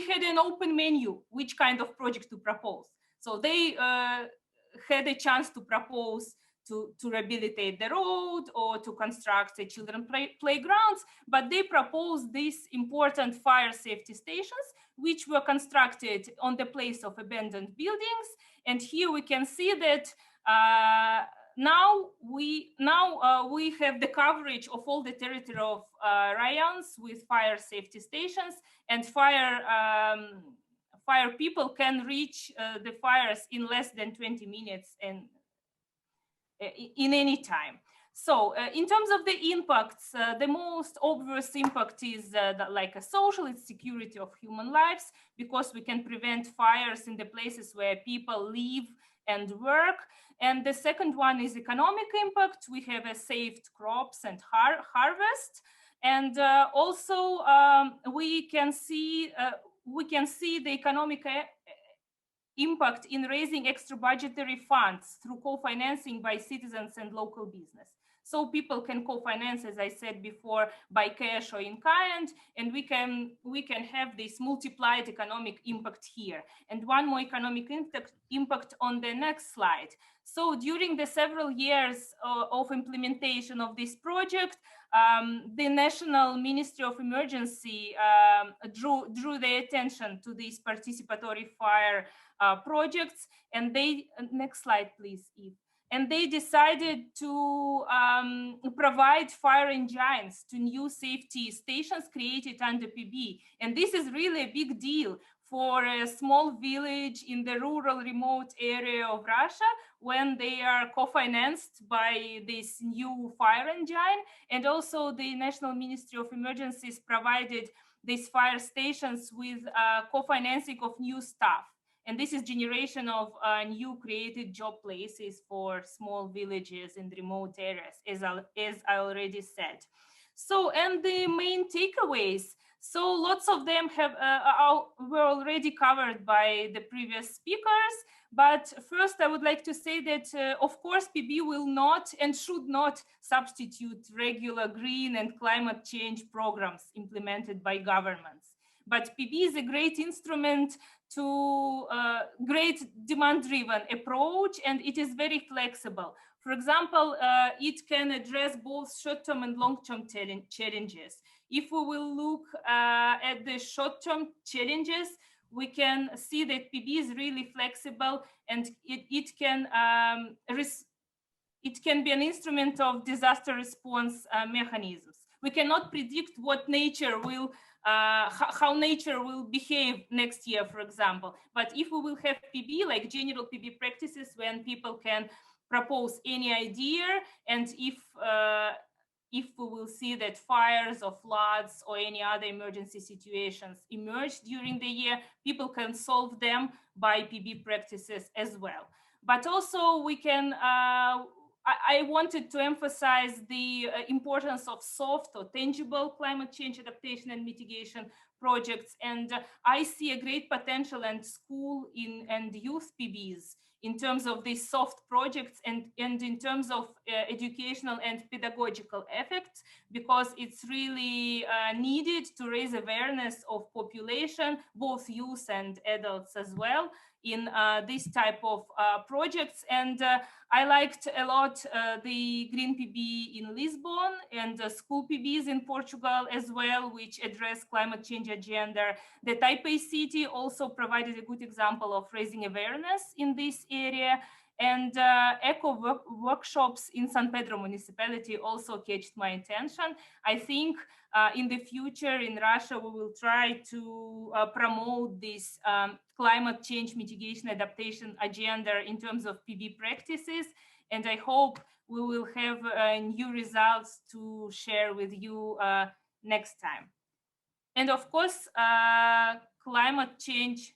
had an open menu which kind of project to propose. So they had a chance to propose to rehabilitate the road or to construct a children playgrounds, but they proposed these important fire safety stations, which were constructed on the place of abandoned buildings. And here we can see that now we have the coverage of all the territory of rayons with fire safety stations, and fire people can reach the fires in less than 20 minutes and in any time. So in terms of the impacts, the most obvious impact is like a social, it's security of human lives, because we can prevent fires in the places where people live and work. And the second one is economic impact. We have a saved crops and harvest. And also we can see the economic impact in raising extra budgetary funds through co-financing by citizens and local business. So people can co-finance, as I said before, by cash or in kind, and we can have this multiplied economic impact here. And one more economic impact on the next slide. So during the several years of implementation of this project, the National Ministry of Emergency drew their attention to these participatory fire projects, and they, next slide please, Eve. And they decided to provide fire engines to new safety stations created under PB. And this is really a big deal for a small village in the rural remote area of Russia, when they are co-financed by this new fire engine. And also the National Ministry of Emergencies provided these fire stations with co-financing of new staff. And this is generation of new created job places for small villages in remote areas, as I already said. So, and the main takeaways. So lots of them were already covered by the previous speakers. But first, I would like to say that, of course, PB will not and should not substitute regular green and climate change programs implemented by governments. but PB is a great instrument to great demand-driven approach, and it is very flexible. For example, it can address both short-term and long-term challenges. If we will look at the short-term challenges, we can see that PB is really flexible, and it can be an instrument of disaster response mechanisms. We cannot predict what nature will, how nature will behave next year, for example. But if we will have PB, like general PB practices, when people can propose any idea, and if we will see that fires or floods or any other emergency situations emerge during the year, people can solve them by PB practices as well. But also we can, I wanted to emphasize the importance of soft or tangible climate change adaptation and mitigation projects. And I see a great potential in school and youth PBs in terms of these soft projects and in terms of educational and pedagogical effects, because it's really needed to raise awareness of population, both youth and adults as well, in this type of projects. And I liked a lot the Green PB in Lisbon and school PBs in Portugal as well, which address climate change agenda. The Taipei city also provided a good example of raising awareness in this area. And eco workshops in San Pedro municipality also caught my attention. I think in the future in Russia, we will try to promote this climate change mitigation adaptation agenda in terms of PB practices. And I hope we will have new results to share with you next time. And of course, climate change.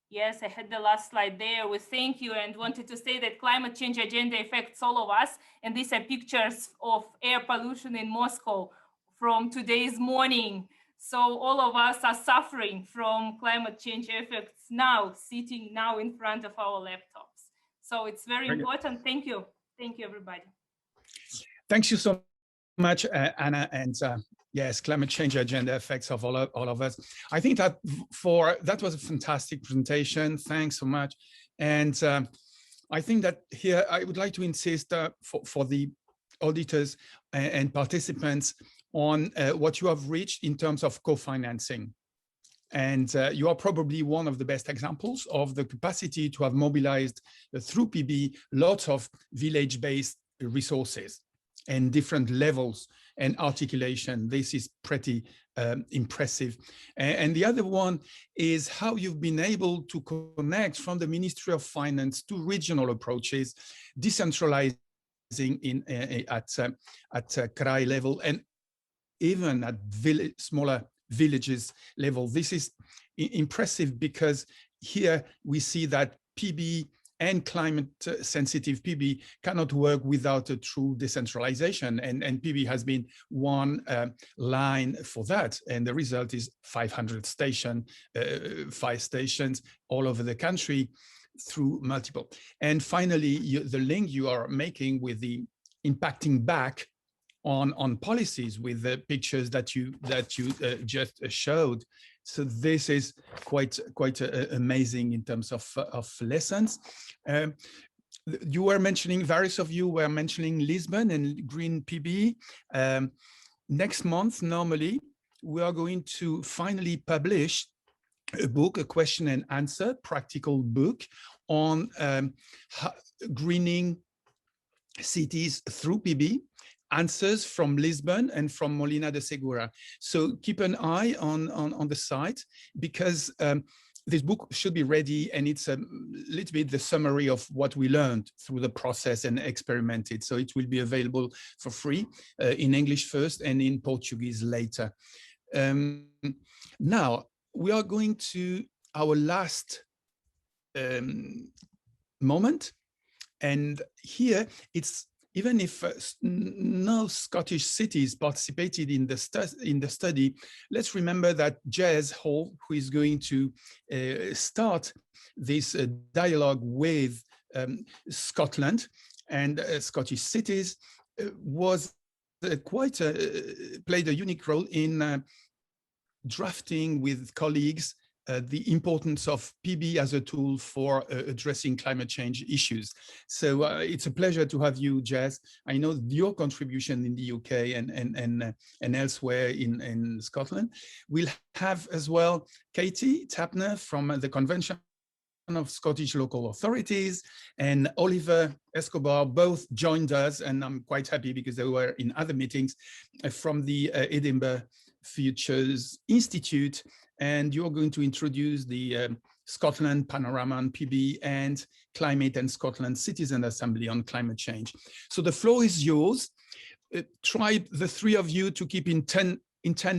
Yes, I had the last slide there with thank you, and wanted to say that climate change agenda affects all of us. And these are pictures of air pollution in Moscow from today's morning. So all of us are suffering from climate change effects now, sitting now in front of our laptops. So it's very important. Thank you. Thank you, everybody. Thank you so much, Anna. And yes, climate change agenda effects of all of us. I think that that was a fantastic presentation. Thanks so much. And I think that here I would like to insist for the auditors and participants on what you have reached in terms of co-financing. And you are probably one of the best examples of the capacity to have mobilized through PB lots of village-based resources and different levels and articulation. This is pretty impressive. And the other one is how you've been able to connect from the Ministry of Finance to regional approaches, decentralizing at Krai level and even at smaller villages level. This is impressive because here we see that PB and climate sensitive PB cannot work without a true decentralization. And PB has been one line for that. And the result is 500 stations, 5 stations all over the country through multiple. And finally, the link you are making with the impacting back on policies with the pictures that you just showed. So this is quite amazing in terms of lessons. You were mentioning, various of you were mentioning Lisbon and Green PB. Next month, normally, we are going to finally publish a book, a question and answer, practical book on greening cities through PB. Answers from Lisbon and from Molina de Segura. So keep an eye on the site, because this book should be ready, and it's a little bit the summary of what we learned through the process and experimented. So it will be available for free in English first and in Portuguese later. Now we are going to our last moment, and here it's, even if no Scottish cities participated in the study, let's remember that Jez Hall, who is going to start this dialogue with Scotland and Scottish cities, was played a unique role in drafting with colleagues the importance of PB as a tool for addressing climate change issues. So it's a pleasure to have you, Jez. I know your contribution in the UK and elsewhere in Scotland. We'll have as well Katie Tapner from the Convention of Scottish Local Authorities and Oliver Escobar both joined us, and I'm quite happy because they were in other meetings from the Edinburgh Futures Institute, and you're going to introduce the Scotland Panorama on PB and Climate and Scotland Citizen Assembly on climate change. So the floor is yours. Try the three of you to keep in 10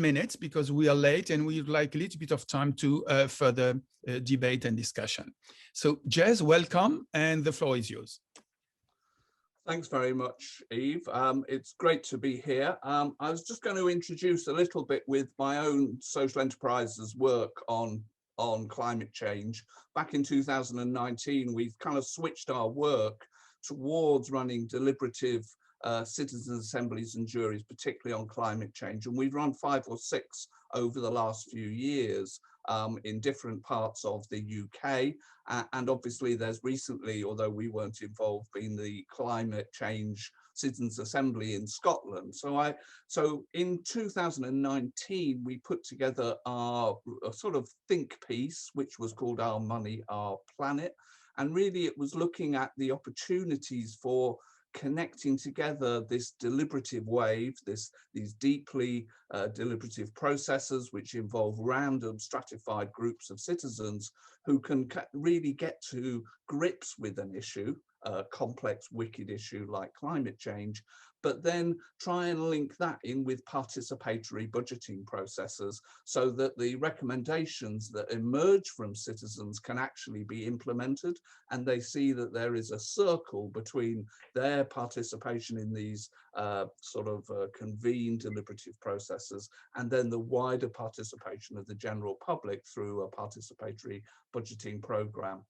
minutes because we are late and we'd like a little bit of time to further debate and discussion. So Jez, welcome, and the floor is yours. Thanks very much, Yves. It's great to be here. I was just going to introduce a little bit with my own social enterprise's work on climate change. Back in 2019, we've kind of switched our work towards running deliberative citizens' assemblies and juries, particularly on climate change. And we've run 5 or 6 over the last few years in different parts of the UK. And obviously there's recently, although we weren't involved, been the climate change citizens' assembly in Scotland. So in 2019, we put together a sort of think piece, which was called Our Money, Our Planet. And really it was looking at the opportunities for connecting together this deliberative wave, these deeply deliberative processes which involve random stratified groups of citizens who can really get to grips with an issue, a complex, wicked issue like climate change, but then try and link that in with participatory budgeting processes so that the recommendations that emerge from citizens can actually be implemented, and they see that there is a circle between their participation in these convened deliberative processes and then the wider participation of the general public through a participatory budgeting program.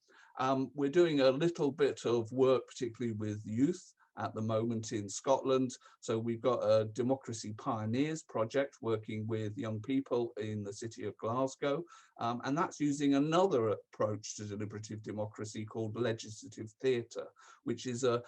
We're doing a little bit of work, particularly with youth at the moment in Scotland. So we've got a Democracy Pioneers project working with young people in the city of Glasgow. And that's using another approach to deliberative democracy called legislative theatre, which is a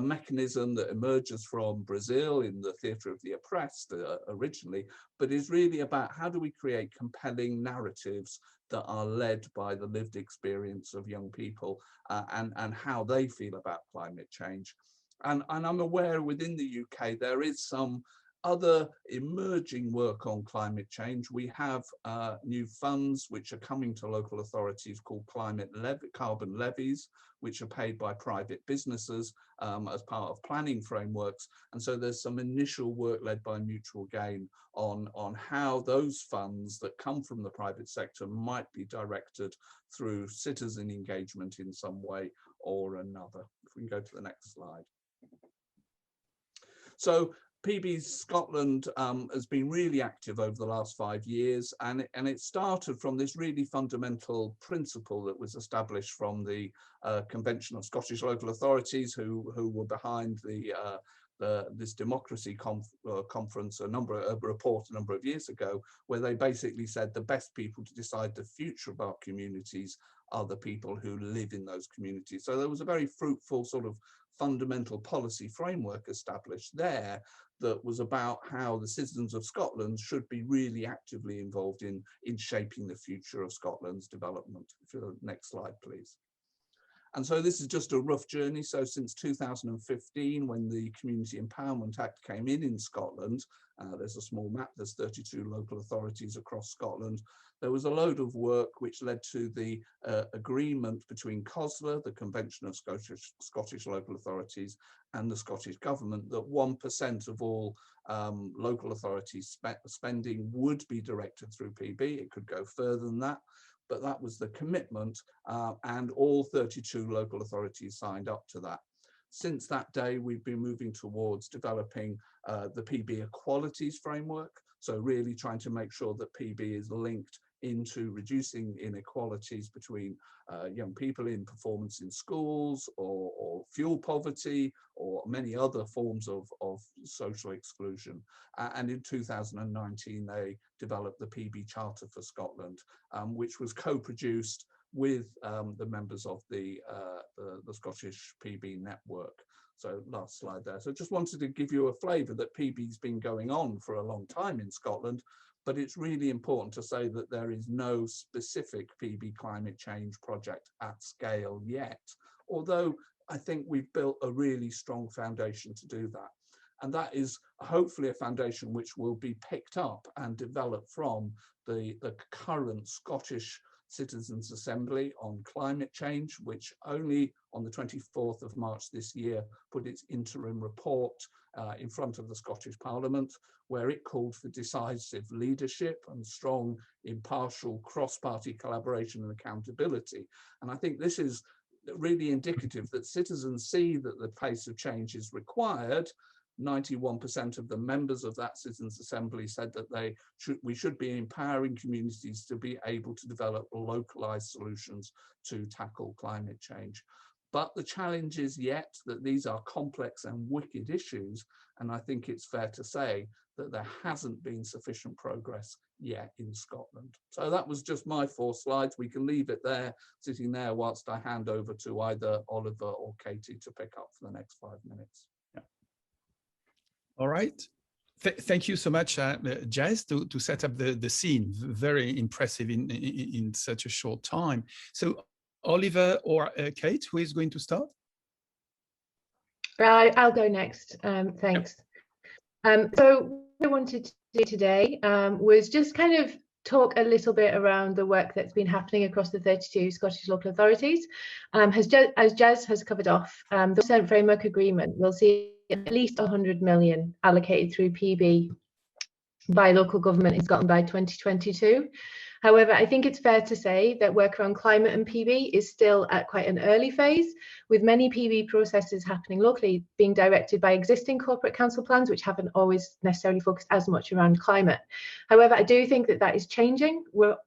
mechanism that emerges from Brazil in the theatre of the oppressed originally, but is really about how do we create compelling narratives that are led by the lived experience of young people and how they feel about climate change. And I'm aware within the UK there is some other emerging work on climate change. We have new funds which are coming to local authorities called carbon levies, which are paid by private businesses as part of planning frameworks. And so there's some initial work led by Mutual Gain on how those funds that come from the private sector might be directed through citizen engagement in some way or another. If we can go to the next slide. So PB Scotland has been really active over the last 5 years, and it started from this really fundamental principle that was established from the Convention of Scottish Local Authorities, who were behind this democracy conference, a report a number of years ago, where they basically said the best people to decide the future of our communities are the people who live in those communities. So there was a very fruitful sort of fundamental policy framework established there that was about how the citizens of Scotland should be really actively involved in shaping the future of Scotland's development. Next slide, please. And so this is just a rough journey. So since 2015, when the Community Empowerment Act came in Scotland, there's a small map, there's 32 local authorities across Scotland. There was a load of work which led to the agreement between COSLA, the Convention of Scottish Local Authorities, and the Scottish Government that 1% of all local authorities spending would be directed through PB. It could go further than that, but that was the commitment, and all 32 local authorities signed up to that. Since that day, we've been moving towards developing the PB Equalities Framework, so really trying to make sure that PB is linked into reducing inequalities between young people in performance in schools, or fuel poverty, or many other forms of social exclusion. And in 2019, they developed the PB Charter for Scotland, which was co-produced with the members of the Scottish PB network. So last slide there. So just wanted to give you a flavour that PB's been going on for a long time in Scotland, but it's really important to say that there is no specific PB climate change project at scale yet, although I think we've built a really strong foundation to do that. And that is hopefully a foundation which will be picked up and developed from the current Scottish Citizens' Assembly on climate change, which only on the 24th of March this year put its interim report in front of the Scottish Parliament, where it called for decisive leadership and strong, impartial, cross-party collaboration and accountability. And I think this is really indicative that citizens see that the pace of change is required. 91% of the members of that Citizens' Assembly said that we should be empowering communities to be able to develop localized solutions to tackle climate change. But the challenge is yet that these are complex and wicked issues, and I think it's fair to say that there hasn't been sufficient progress yet in Scotland. So that was just my 4 slides. We can leave it there, sitting there, whilst I hand over to either Oliver or Katie to pick up for the next 5 minutes. All right. Thank you so much, Jazz, to set up the scene. Very impressive in such a short time. So Oliver or Kate, who is going to start? I'll go next. Thanks. So what I wanted to do today was just kind of talk a little bit around the work that's been happening across the 32 Scottish local authorities. As Jazz has covered off, the Percent Framework Agreement will see at least 100 million allocated through PB by local government in Scotland by 2022. However, I think it's fair to say that work around climate and PB is still at quite an early phase, with many PB processes happening locally being directed by existing corporate council plans, which haven't always necessarily focused as much around climate. However, I do think that that is changing.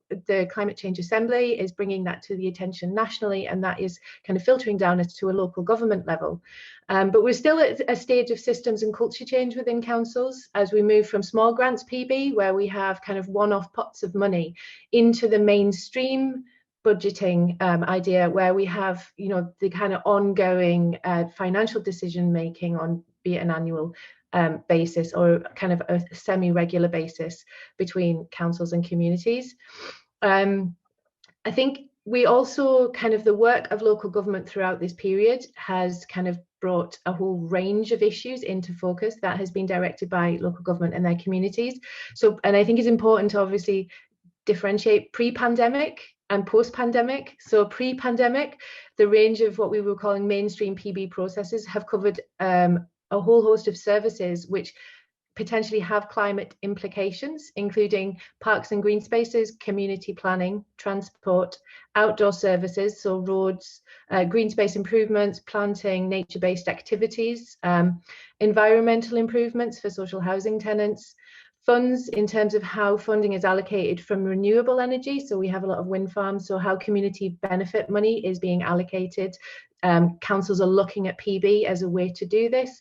The Climate Change Assembly is bringing that to the attention nationally, and that is kind of filtering down to a local government level. But we're still at a stage of systems and culture change within councils as we move from small grants PB, where we have kind of one-off pots of money, into the mainstream budgeting idea, where we have, you know, the kind of ongoing financial decision making on, be it an annual basis or kind of a semi-regular basis between councils and communities. I think we also kind of, the work of local government throughout this period has kind of brought a whole range of issues into focus that has been directed by local government and their communities. So, and I think it's important to obviously differentiate pre-pandemic and post-pandemic. So pre-pandemic, the range of what we were calling mainstream PB processes have covered a whole host of services which potentially have climate implications, including parks and green spaces, community planning, transport, outdoor services, so roads, green space improvements, planting, nature-based activities, environmental improvements for social housing tenants, funds in terms of how funding is allocated from renewable energy. So we have a lot of wind farms, so how community benefit money is being allocated. Councils are looking at PB as a way to do this.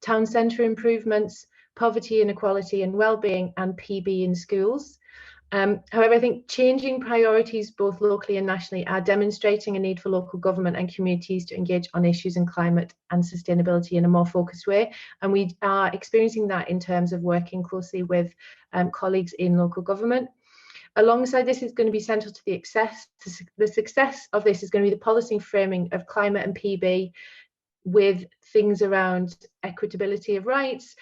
Town centre improvements, poverty, inequality and well-being, and PB in schools. However, I think changing priorities both locally and nationally are demonstrating a need for local government and communities to engage on issues in climate and sustainability in a more focused way. And we are experiencing that in terms of working closely with colleagues in local government. Alongside this is going to be central to the success of this is going to be the policy framing of climate and PB, with things around equitability of rights,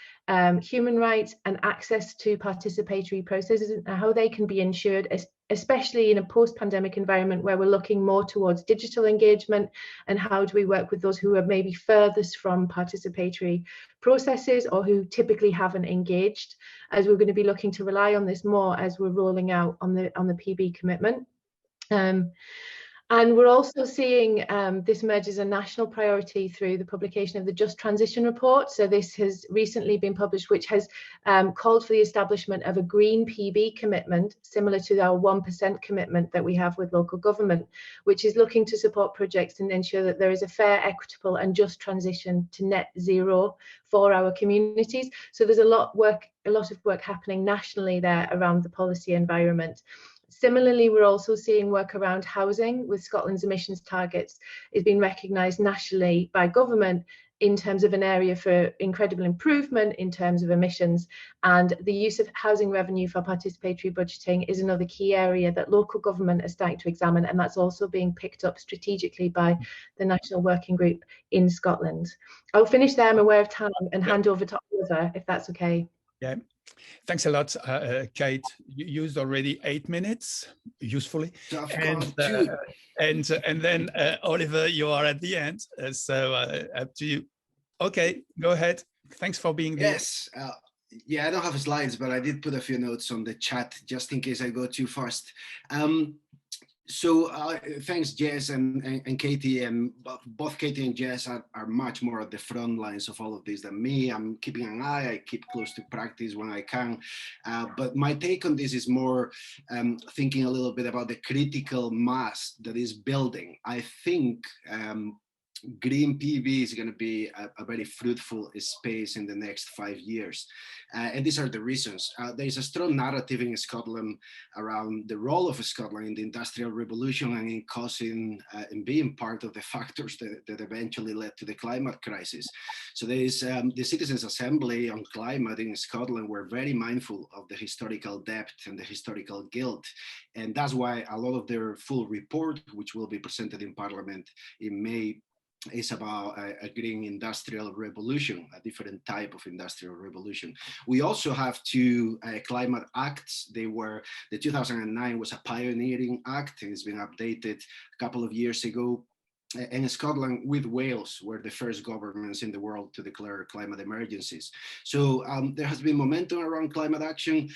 human rights and access to participatory processes and how they can be ensured, especially in a post-pandemic environment where we're looking more towards digital engagement, and how do we work with those who are maybe furthest from participatory processes or who typically haven't engaged, as we're going to be looking to rely on this more as we're rolling out on the PB commitment. And we're also seeing this emerge as a national priority through the publication of the Just Transition Report. So this has recently been published, which has called for the establishment of a green PB commitment, similar to our 1% commitment that we have with local government, which is looking to support projects and ensure that there is a fair, equitable and just transition to net zero for our communities. So there's a lot of work happening nationally there around the policy environment. Similarly, we're also seeing work around housing, with Scotland's emissions targets is being recognised nationally by government in terms of an area for incredible improvement in terms of emissions. And the use of housing revenue for participatory budgeting is another key area that local government is starting to examine, and that's also being picked up strategically by the National Working Group in Scotland. I'll finish there, I'm aware of time, and hand over to Oliver, if that's okay. Yeah. Thanks a lot, Kate. You used already 8 minutes, usefully. And then Oliver, you are at the end. So up to you. Okay, go ahead. Thanks for being here. Yes. Yeah, I don't have slides, but I did put a few notes on the chat just in case I go too fast. So thanks, Jess and Katie, and both Katie and Jess are much more at the front lines of all of this than me. I'm keeping an eye, I keep close to practice when I can. But my take on this is more thinking a little bit about the critical mass that is building. I think green PV is going to be a very fruitful space in the next 5 years. And these are the reasons. There is a strong narrative in Scotland around the role of Scotland in the Industrial Revolution and in causing and being part of the factors that eventually led to the climate crisis. So there is the Citizens' Assembly on Climate in Scotland were very mindful of the historical debt and the historical guilt. And that's why a lot of their full report, which will be presented in Parliament in May, is about a green industrial revolution, a different type of industrial revolution. We also have two climate acts. The 2009 was a pioneering act, and it's been updated a couple of years ago. And Scotland with Wales were the first governments in the world to declare climate emergencies. So there has been momentum around climate action,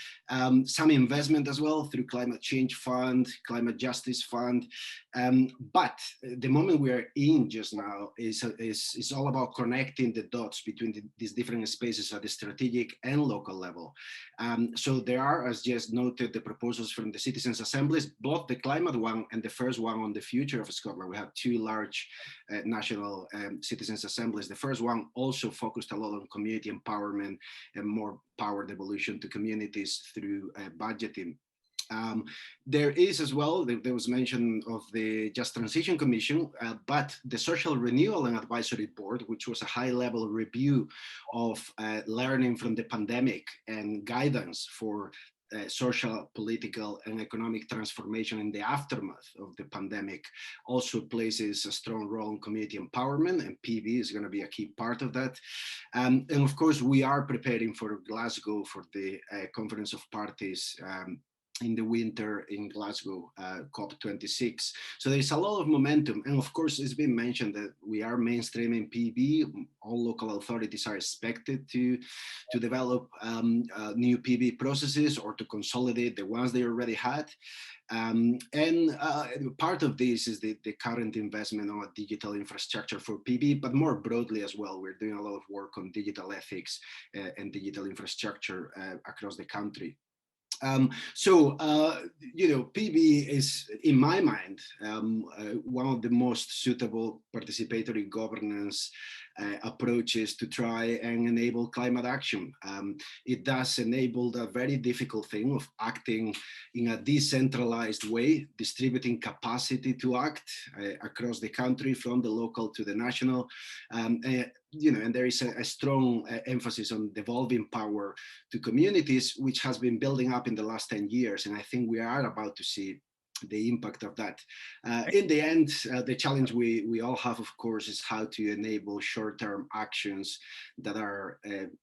some investment as well through Climate Change Fund, Climate Justice Fund. But the moment we are in just now is all about connecting the dots between these different spaces at the strategic and local level. So there are, as just noted, the proposals from the Citizens' Assemblies, both the climate one and the first one on the future of Scotland. We have two large national citizens' assemblies. The first one also focused a lot on community empowerment and more power devolution to communities through budgeting. There is as well, there was mention of the Just Transition Commission, but the Social Renewal and Advisory Board, which was a high-level review of learning from the pandemic and guidance for social, political, and economic transformation in the aftermath of the pandemic, also places a strong role in community empowerment, and PV is going to be a key part of that. And of course, we are preparing for Glasgow for the Conference of Parties in the winter in Glasgow, COP26. So there's a lot of momentum. And of course, it's been mentioned that we are mainstreaming PV. All local authorities are expected to develop new PV processes or to consolidate the ones they already had. And part of this is the current investment on a digital infrastructure for PV, but more broadly as well, we're doing a lot of work on digital ethics and digital infrastructure across the country. You know, PV is, in my mind, one of the most suitable participatory governance approaches to try and enable climate action. It does enable the very difficult thing of acting in a decentralized way, distributing capacity to act across the country from the local to the national. You know, and there is a strong emphasis on devolving power to communities, which has been building up in the last 10 years. And I think we are about to see the impact of that. In the end, the challenge we all have, of course, is how to enable short-term actions that are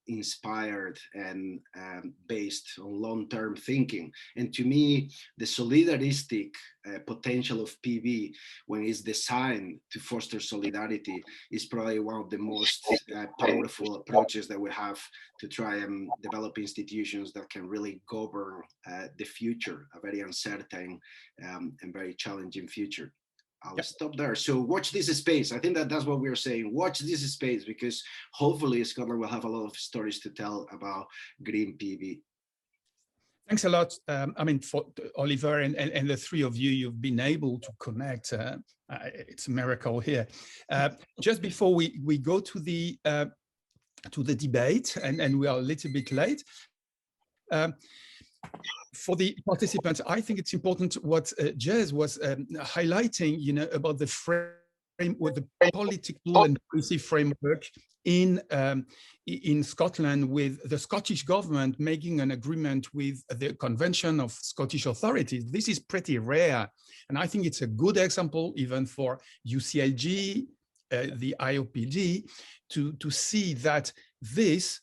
inspired and based on long-term thinking. And to me, the solidaristic potential of PV, when it's designed to foster solidarity, is probably one of the most powerful approaches that we have to try and develop institutions that can really govern the future, a very uncertain and very challenging future. I'll stop there. So watch this space. I think that's what we're saying. Watch this space, because hopefully Scotland will have a lot of stories to tell about green PV. Thanks a lot. I mean, for Oliver and the three of you, you've been able to connect. It's a miracle here. Just before we go to the debate, and we are a little bit late. For the participants, I think it's important what Jez was highlighting, you know, about the framework, the political and policy framework in Scotland, with the Scottish government making an agreement with the Convention of Scottish Authorities. This is pretty rare, and I think it's a good example even for UCLG, the IOPD, to see that this,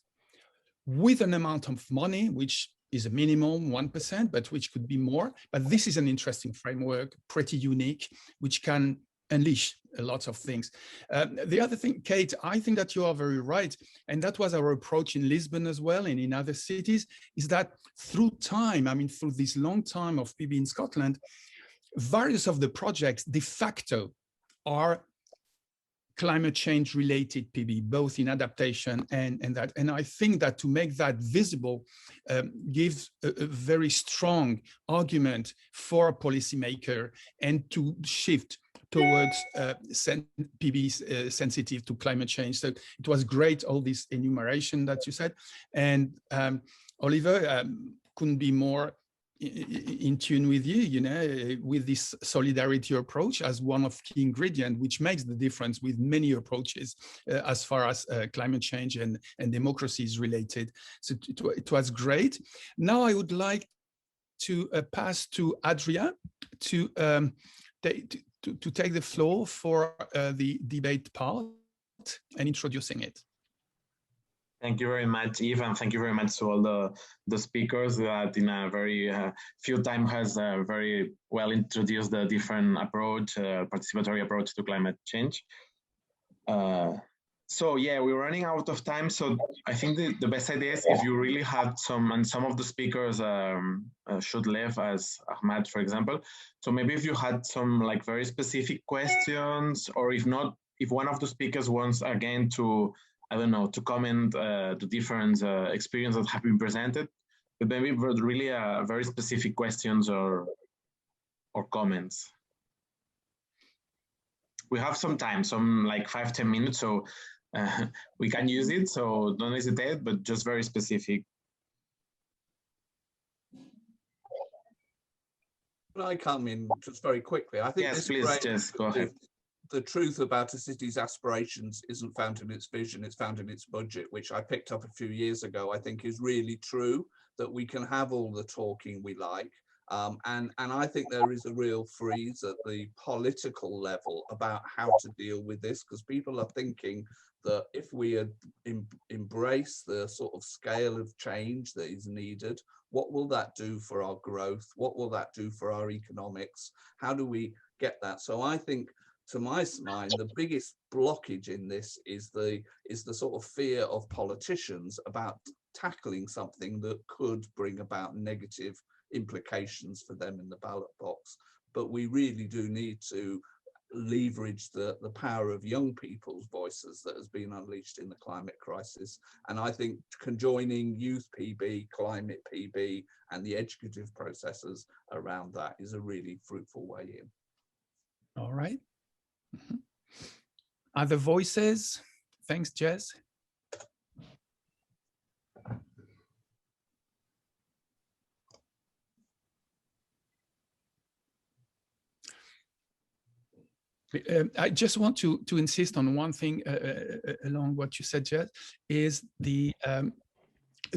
with an amount of money, which is a minimum 1%, but which could be more. But this is an interesting framework, pretty unique, which can unleash a lot of things. The other thing, Kate, I think that you are very right. And that was our approach in Lisbon as well, and in other cities, is that through time, I mean, through this long time of PB in Scotland, various of the projects de facto are climate change related PB, both in adaptation and that. And I think that to make that visible gives a very strong argument for a policymaker, and to shift towards PB sensitive to climate change. So it was great, all this enumeration that you said. And Oliver, couldn't be more in tune with you, you know, with this solidarity approach as one of key ingredient, which makes the difference with many approaches as far as climate change and democracy is related. So it was great. Now I would like to pass to Adria to take the floor for the debate part and introducing it. Thank you very much, Yves, and thank you very much to all the speakers that in a very few time has very well introduced the different approach, participatory approach to climate change. So yeah, we're running out of time. So I think the best idea is if you really had some, and some of the speakers should leave, as Ahmad, for example. So maybe if you had some like very specific questions, or if not, if one of the speakers wants again to, I don't know, to comment the different experiences that have been presented, but maybe really very specific questions or comments. We have some time, some like 5-10 minutes, so we can use it. So don't hesitate, but just very specific. Can I come in just very quickly? I think yes, please, just go ahead. The truth about a city's aspirations isn't found in its vision, it's found in its budget, which I picked up a few years ago. I think is really true, that we can have all the talking we like. And I think there is a real freeze at the political level about how to deal with this, because people are thinking that if we embrace the sort of scale of change that is needed, what will that do for our growth? What will that do for our economics? How do we get that? So I think, to my mind, the biggest blockage in this is the sort of fear of politicians about tackling something that could bring about negative implications for them in the ballot box. But we really do need to leverage the power of young people's voices that has been unleashed in the climate crisis. And I think conjoining youth PB, climate PB, and the educative processes around that is a really fruitful way in. All right. Other voices? Thanks, Jez. I just want to insist on one thing along what you said, Jez, is the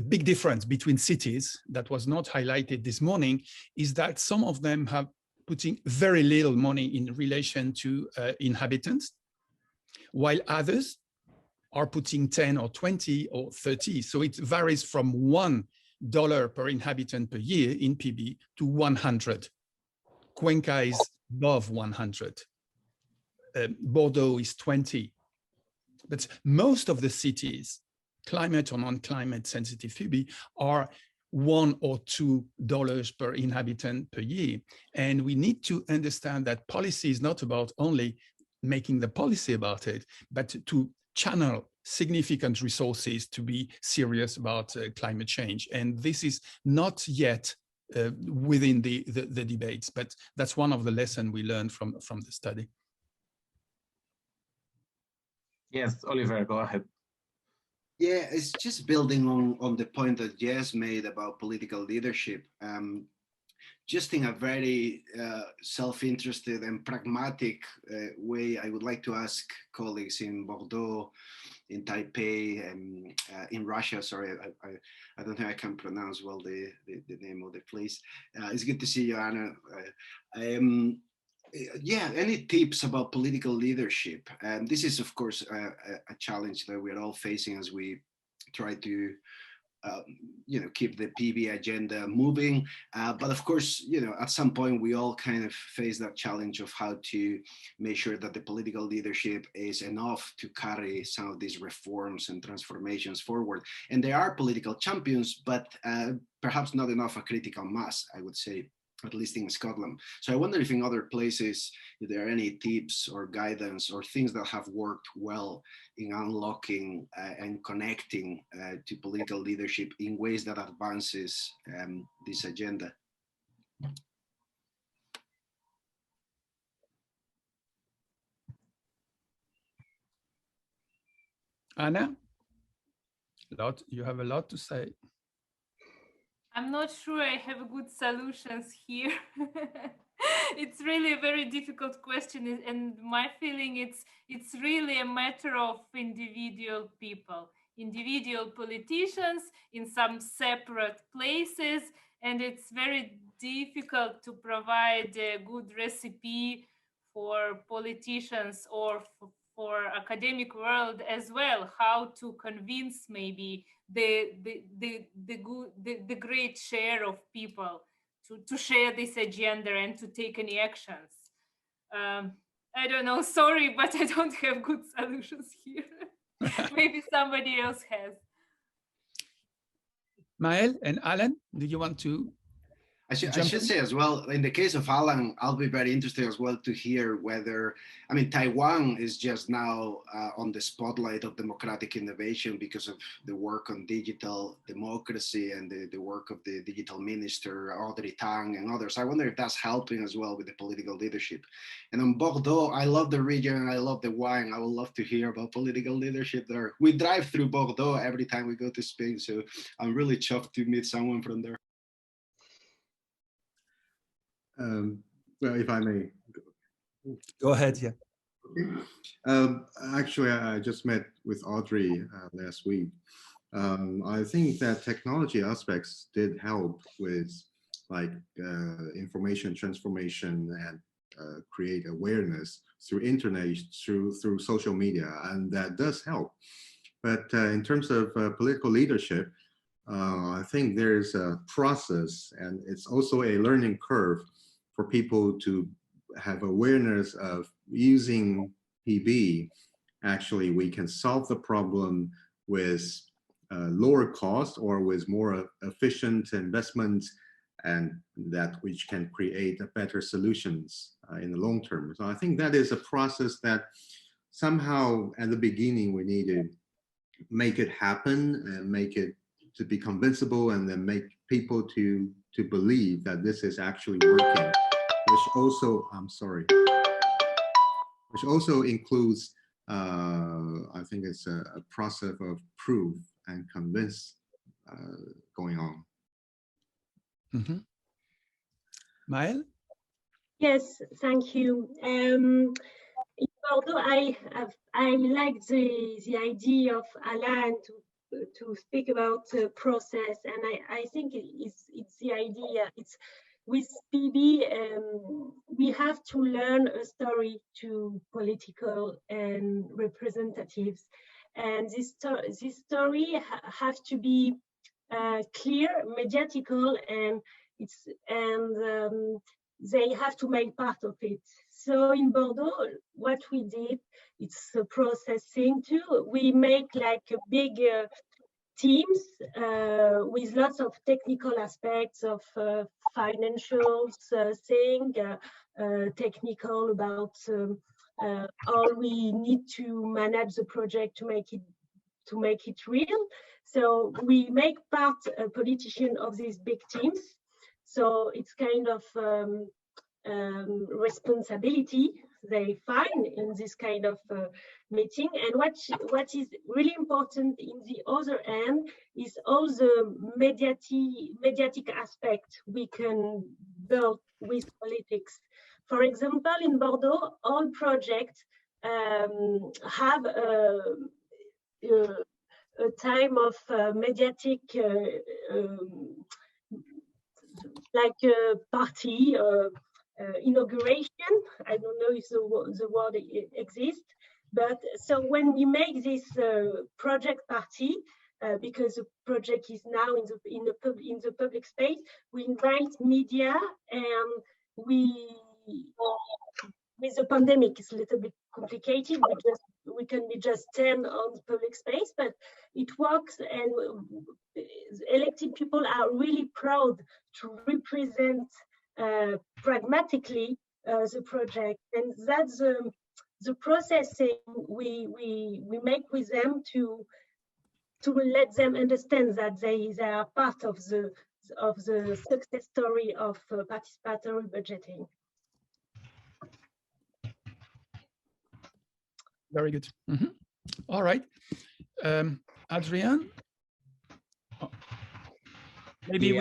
big difference between cities that was not highlighted this morning is that some of them have putting very little money in relation to inhabitants, while others are putting 10 or 20 or 30. So it varies from $1 per inhabitant per year in PB to 100. Cuenca is above 100. Bordeaux is 20. But most of the cities, climate or non-climate sensitive PB, are $1 or $2 per inhabitant per year. And we need to understand that policy is not about only making the policy about it, but to channel significant resources to be serious about climate change. And this is not yet within the debates, but that's one of the lessons we learned from the study. Yes, Oliver, go ahead. Yeah, it's just building on the point that Jess made about political leadership. Just in a very self-interested and pragmatic way, I would like to ask colleagues in Bordeaux, in Taipei, and in Russia. Sorry, I don't think I can pronounce well the name of the place. It's good to see you, Anna. Yeah, any tips about political leadership? And this is, of course, a challenge that we're all facing as we try to keep the PB agenda moving. But of course, at some point we all kind of face that challenge of how to make sure that the political leadership is enough to carry some of these reforms and transformations forward. And there are political champions, but perhaps not enough a critical mass, I would say, at least in Scotland. So I wonder if in other places, if there are any tips or guidance or things that have worked well in unlocking and connecting to political leadership in ways that advances this agenda. Anna, you have a lot to say. I'm not sure I have good solutions here. It's really a very difficult question, and my feeling it's really a matter of individual people, individual politicians in some separate places, and it's very difficult to provide a good recipe for politicians or for academic world as well, how to convince maybe the great share of people to share this agenda and to take any actions. I don't know, sorry, but I don't have good solutions here. Maybe somebody else has. Maël and Alan, do you want to? I should say as well, in the case of Alan, I'll be very interested as well to hear whether, I mean, Taiwan is just now on the spotlight of democratic innovation because of the work on digital democracy and the work of the digital minister, Audrey Tang and others. I wonder if that's helping as well with the political leadership. And on Bordeaux, I love the region and I love the wine. I would love to hear about political leadership there. We drive through Bordeaux every time we go to Spain, so I'm really chuffed to meet someone from there. Well, if I may. Go ahead, yeah. Okay. Actually, I just met with Audrey last week. I think that technology aspects did help with like information transformation and create awareness through internet, through social media, and that does help. But in terms of political leadership, I think there's a process and it's also a learning curve for people to have awareness of using PB. Actually, we can solve the problem with lower cost or with more efficient investment, and that which can create better solutions in the long term. So I think that is a process that somehow at the beginning we need to make it happen and make it to be convincible, and then make people to believe that this is actually working, which also, which also includes, I think it's a process of proof and convince going on. Mm-hmm. Maël? Yes, thank you. Although I like the idea of Alain to speak about the process, and I think it's the idea. It's with PB, we have to learn a story to political and representatives, and this story has to be clear, mediatical, and they have to make part of it. So in Bordeaux, what we did, it's a process thing too. We make like a big teams with lots of technical aspects of financials, technical about how we need to manage the project to make it real. So we make part a politician of these big teams. So it's kind of responsibility they find in this kind of meeting. And what is really important in the other end is all the mediatic aspect we can build with politics. For example, in Bordeaux, all projects have a time of mediatic like a party inauguration. I don't know if the word exists, but so when we make this project party, because the project is now in the public space, we invite media, and with the pandemic, it's a little bit complicated. We can be just 10 on the public space, but it works, and elected people are really proud to represent pragmatically the project, and that's the processing we make with them to let them understand that they are part of the success story of participatory budgeting. Very good. Mm-hmm. All right, Adrian, maybe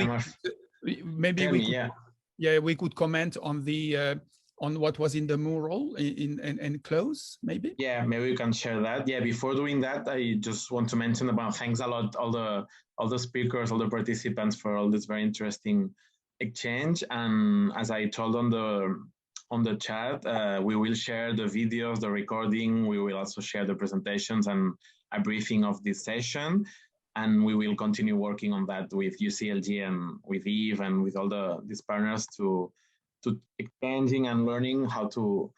we could comment on the on what was in the mural and close, maybe. Yeah, maybe we can share that. Yeah, before doing that, I just want to mention about thanks a lot all the speakers, all the participants for all this very interesting exchange. And as I told on the chat, we will share the videos, the recording. We will also share the presentations and a briefing of this session. And we will continue working on that with UCLG and with Eve and with all these partners to exchanging and learning how to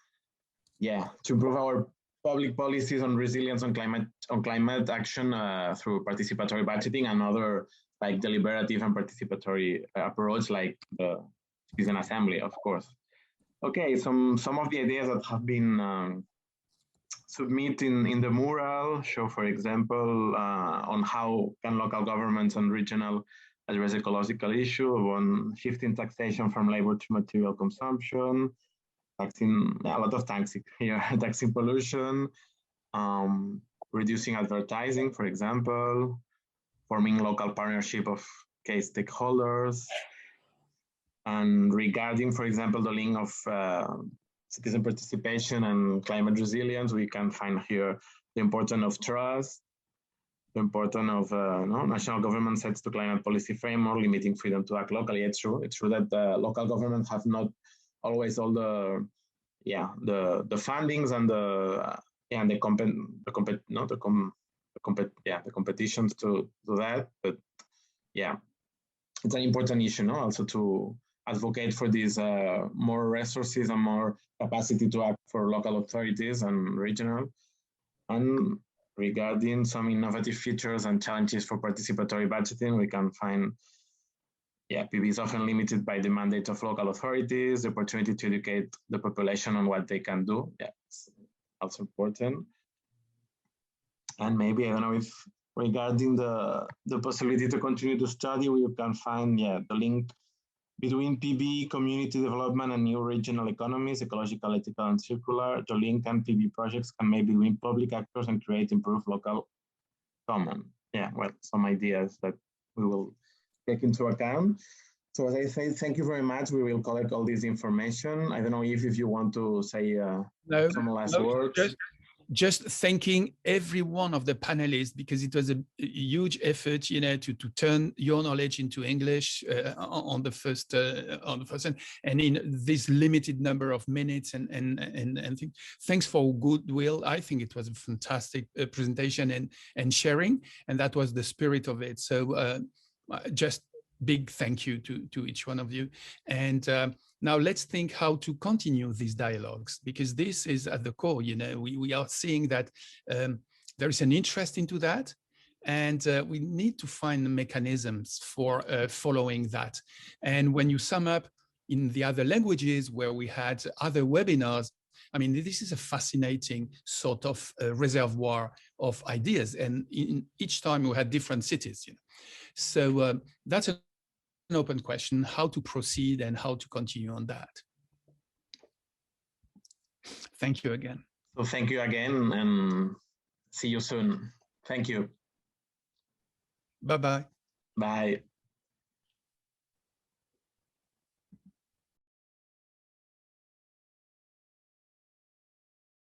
improve our public policies on resilience on climate action through participatory budgeting and other like deliberative and participatory approach like the citizen assembly, of course. Okay, some of the ideas that have been submitted in the mural show, for example, on how can local governments and regional address ecological issue, on shifting taxation from labor to material consumption, taxing a lot of taxing here, taxing pollution, reducing advertising, for example, forming local partnership of key stakeholders, and regarding, for example, the link of citizen participation and climate resilience, we can find here the importance of trust, the importance of national government sets to climate policy framework, limiting freedom to act locally. It's true that local governments have not always all the fundings and the competitions to do that. But yeah, it's an important issue, no? Also to advocate for these more resources and more capacity to act for local authorities and regional. And regarding some innovative features and challenges for participatory budgeting, we can find, PB is often limited by the mandate of local authorities, the opportunity to educate the population on what they can do. Yeah, it's also important. And maybe, I don't know if regarding the possibility to continue to study, we can find, the link between PB, community development, and new regional economies, ecological, ethical, and circular. The link and PB projects can maybe between public actors and create improved local common. Yeah, well, some ideas that we will take into account. So as I say, thank you very much. We will collect all this information. I don't know if you want to say some last words. Just thanking every one of the panelists, because it was a huge effort, to turn your knowledge into English on the first end, and in this limited number of minutes and things. Thanks for goodwill. I think it was a fantastic presentation and sharing, and that was the spirit of it. So just big thank you to each one of you. And now let's think how to continue these dialogues, because this is at the core. We are seeing that there is an interest into that. And we need to find the mechanisms for following that. And when you sum up in the other languages where we had other webinars, I mean, this is a fascinating sort of reservoir of ideas. And in each time we had different cities. You know? So that's an open question, how to proceed and how to continue on that. Thank you again. So thank you again and see you soon. Thank you. Bye-bye. Bye.